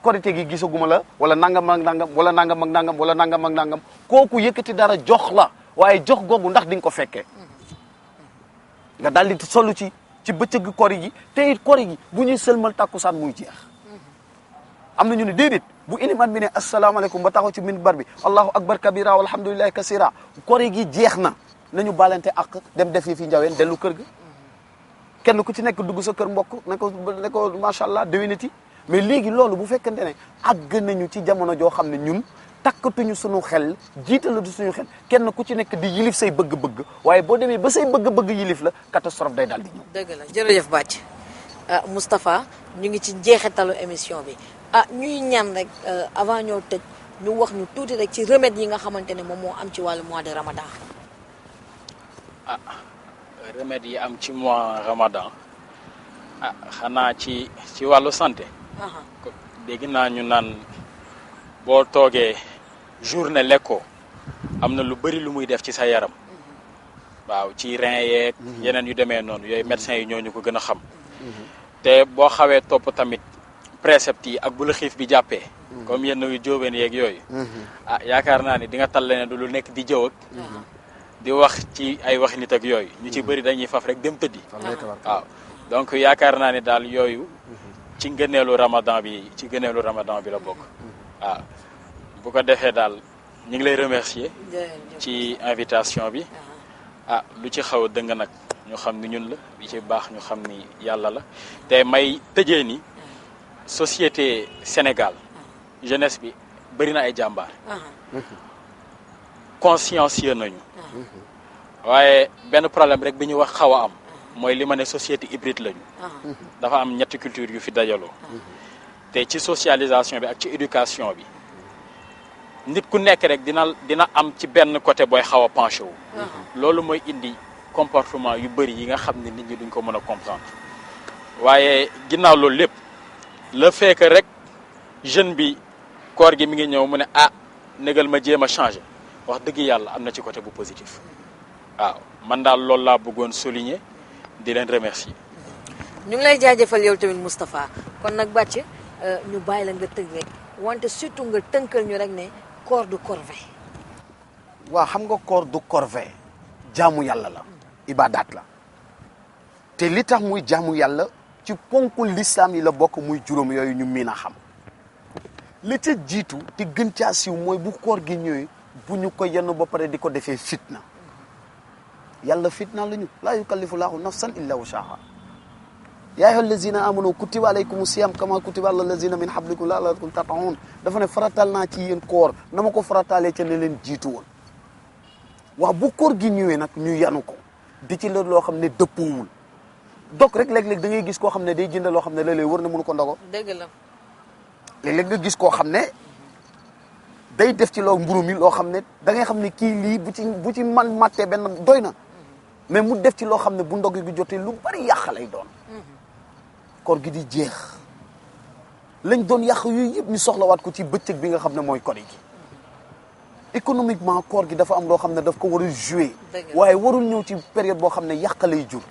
[SPEAKER 4] korite gi gisaguma la wala nangam ak nangam wala nangam ak nangam wala nangam ak nangam kooku yëkkati dara jox la waaye jox googu ndax di nga ko fekkee nga daal di solu ci bëccëg kori gi te it kori gi bu ñuy sëlmal tàkkusaan muy jeex am na ñu ne déedéet bu iliman bi ne asalaamaaleykum ba taxaw ci minbar bi allahu akbar kabira walhamdulillahi kasira kori gi jeex na nañu balante ak dem def yi fi njaween dellu kër ga kenn ku ci nekk dugg sa kër mbokk ne ko macha allah déwéniti mais léegi loolu bu fekkente ne àgg nañu ci jamono joo xam ne ñun takkatuñu suñu xel jiitalatu suñu xel kenn ku ci nekk di yilif say bëgg-bëgg waaye boo demee ba say bëgg-bëgg yilif la catastrophe day daal di ñëw.
[SPEAKER 2] dëgg la jërëjëf Bathie Moustapha ñu ngi ci njeexitalu émission bi ñuy ñaan rek avant ñoo tëj ñu wax ñu tuuti rek ci remède yi nga xamante ne moom moo am ci wàllu mois de Ramadan.
[SPEAKER 3] remède yi am ci mois Ramadan xanaa ci wàllu santé. dégg naa ñu naan boo toogee journée lekkoo am na lu bëri lu muy def ci sa yaram waaw ci rein yeeg yeneen yu demee noonu yooyu médecins yi ñooñu ko gën a xam te boo xawee topp tamit préceptes yi ak bu la xiif bi jàppee comme yenn yu jóobeen yeeg yooyu yaakaar naa ni di nga tal leneen du lu nekk di jëw ak di wax ci ay waxi nit ak yooyu ñu ci bëri dañuy faf rek dem tëddi waaw donc yaakaar naa ni daal yooyu ci ngëneelu ramadan bi la bokk waaw bu ko defee daal ñu ngi lay remercier ci invitation bi lu ci xaw a dëng nag ñu xam ni ñun la li ci baax ñu xam ni yàlla la te may tëjee ni société Sénégal jeunesse bi bëri na ay jàmbaar consciencieux nañu waaye benn problème rek bi ñu wax xaw a am mooy li ma ne société hybride lañu dafa am ñetti culture yu fi dajaloo te ci socialisation bi ak ci éducation bi nit ku nekk rek dina am ci benn côté booy xaw a penché wu loolu mooy indi comportement yu bëri yi nga xam ne nit ñi duñ ko mën a comprendre waaye ginnaaw loolu lépp le fait que rek jeune bi koor gi mi ngi ñëw mu ne négal ma jéem a changé wax dëgg yàlla am na ci côté bu positif waaw man daal loolu laa bëggoon souligner di leen remercier.
[SPEAKER 2] ñu ngi lay jaajëfal yow tamit Moustapha kon nag bàcc ñu bàyyi la nga tëj rek wante surtout nga tënkal ñu rek ne koor du corvée.
[SPEAKER 4] waaw xam nga koor du corvée jaamu yàlla la ibadat la te li tax muy jaamu yàlla ci ponkul lislaam yi la bokk muy juróom yooyu ñu miin a xam li ca jiitu te gën caa siiw mooy bu koor gi ñëwee bu ñu ko yenn ba pare di ko defee fitna yàlla fitna la ñu laa yukallifu laahu nafsan illa wusaha yaa ayyuha allazina amanu kutiba alaykum siyam kama kutiba ala allazina min hablikum la'allakum tattaqun dafa ne faratal naa ci yéen koor na ma ko farataalee ca ne leen jiitu woon waaw bu koor gi ñëwee nag ñu yanu ko di ci la loo xam ne dëppoowul dog rek léeg-léeg da ngay gis koo xam ne day jënd loo xam ne léeg-léeg war na mënu ko ndogo
[SPEAKER 2] dëgg la
[SPEAKER 4] léeg-léeg nga gis koo xam ne day def ci loo mburu mi loo xam ne da ngay xam ne kii lii bu ci man mattee benn doy na mais mu def ci loo xam ne bu ndog gi jotee lu bari yàq lay doon koor gi di jeex lañ doon yàq yooyu yëpp ñu soxlawaat ko ci bëccëg bi nga xam ne mooy kori gi économiquement koor gi dafa am loo xam ne daf ko war a jouer waaye warul ñëw ci période boo xam ne yàq lay jur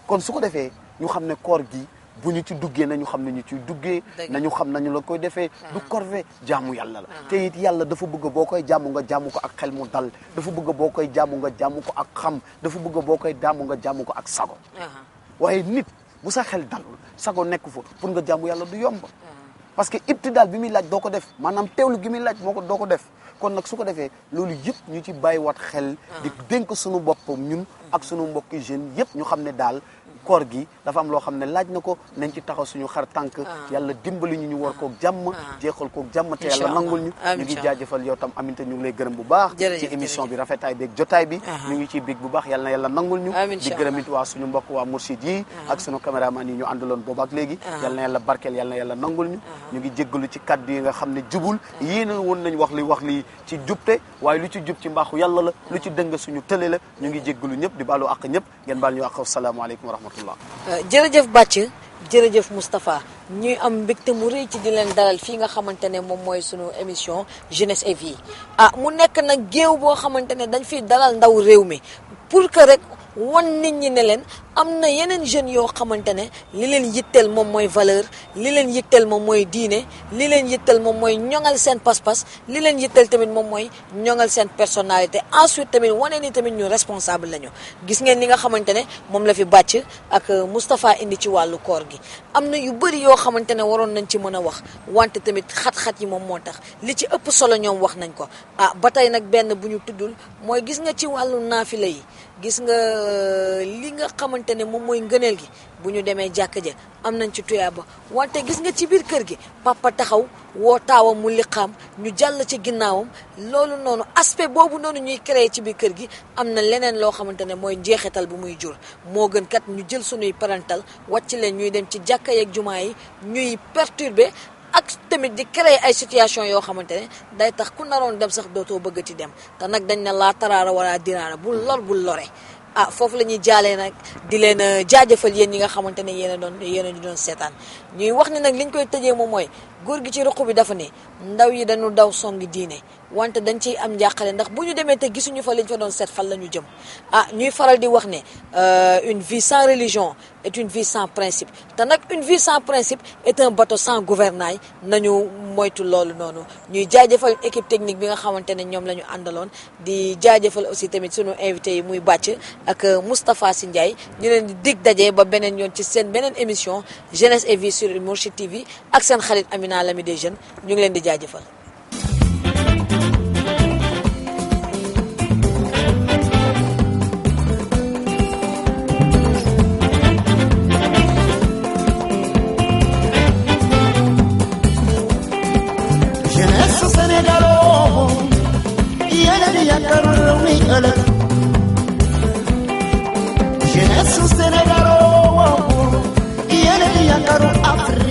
[SPEAKER 4] kon su ko defee ñu xam ne koor gi bu ñu ci duggee nañu xam ne ñu ciy duggee nañu xam nañu la koy defee du corvée jaamu yàlla la te it yàlla dafa bëgg boo koy jaamu nga jaamu ko ak xel mu dal dafa bëgg boo koy jaamu nga jaamu ko ak xam dafa bëgg boo koy jaamu nga jaamu ko ak sago waaye nit bu sa xel dalul sago nekk fa pour nga jaamu yàlla du yomb parce que ibtidaal bi muy laaj doo ko def maanaam teewlu gi muy laaj moo ko doo ko def kon nag su ko defee loolu yëpp ñu ci bàyyiwaat xel di dénk suñu boppam ñun ak suñu mbokki jeunes yëpp ñu xam ne daal koor gi dafa am loo xam ne laaj na ko nañ ci taxaw suñu xar tànk yàlla dimbali ñu war koog jàmm jeexal koog jàmm te yàlla nangul ñu ngi jaajëfal yow tam Aminta ñu ngi lay gërëm bu baax ci émission bi rafetaay beeg jotaay bi ñu ngi ciy bég bu baax yàlla na yàlla nangul ñu di gërëm it waa suñu mbokk waa Mourchid yi ak suñu caméraman yi ñu àndaloon boobu ak léegi yàlla na yàlla barkeel yàlla na yàlla nangul ñu ngi jéggalu ci kaddu yi nga xam ne jubul yéena woon nañ wax li ci jubte waaye lu ci jub ci mbaaxu yàlla la lu ci dëng suñu tële la ñu ngi jéggalu ñëpp di baalu àq ñëpp ngeen baal ñu àq asalaamaaleykum wa rahmatullah
[SPEAKER 2] jërëjëf Bàcc jërëjëf Moustapha ñuy am mbégte mu rëy ci di leen dalal fii nga xamante ne moom mooy sunu émission jeunesse et vie mu nekk nag géew boo xamante ne dañ fiy dalal ndaw réew mi pour que rek wan nit ñi ne leen am na yeneen jeunes yoo xamante ne li leen yitteel moom mooy valeur li leen yitteel moom mooy diine li leen yitteel moom mooy ñoŋal seen pas-pas li leen yitteel tamit moom mooy ñoŋal seen personnalité ensuite tamit wane ni tamit ñu responsable lañu gis ngeen li nga xamante ne moom la fi Bàcc ak Moustapha indi ci wàllu koor gi am na yu bëri yoo xamante ne waroon nañ ci mën a wax wante tamit xat-xat yi moom moo tax li ci ëpp solo ñoom wax nañ ko ba tey nag benn bu ñu tuddul mooy gis nga ci wàllu naafila yi gis nga li nga xamante ne moom mooy ngëneel gi bu ñu demee jàkk ja am nañ ci tuyaaba wante gis nga ci biir kër gi papa taxaw woo taawam mu liqaam ñu jàll ci ginnaawam loolu noonu aspect boobu noonu ñuy créer ci biir kër gi am na leneen loo xamante ne mooy njeexital bu muy jur moo gën kat ñu jël sunuy parental wàcc leen ñuy dem ci jàkka yeeg jumaa yi ñuy perturber ak tamit di créer ay situation yoo xamante ne day tax ku naroon dem sax dootoo bëggati dem te nag dañ ne laa taraara wala diraara bul lor bul lore foofu la ñuy jaalee nag di leen jaajëfal yéen ñi nga xamante ne yéen a ñu doon seetaan ñuy wax ni nag liñ koy tëjee moom mooy góor gi ci ruq bi dafa ne ndaw yi dañu daw songi diine wante dañ ciy am njàqale ndax bu ñu demee te gisuñu fa liñ fa doon seet fan la ñu jëm ñuy faral di wax ne une vie sans religion est une vie sans principe te nag une vie sans principe est un bateau sans gouvernail nañu moytu loolu noonu ñuy jaajëfal équipe technique bi nga xamante ne ñoom la ñu àndaloon di jaajëfal aussi tamit sunu invité yi muy Bàcc ak Moustapha Sy Ndiaye ñu leen di dig daje ba beneen yoon ci seen beneen émission jeunesse et vie sur Mourchid TV ak seen xarit Amina Lami des jeunes ñu ngi leen di jaajëfal.
[SPEAKER 1] Jeunesse yaakaar réew mi ëllëg jeunesse su Sénégal yéen a di yaakaaru Afrique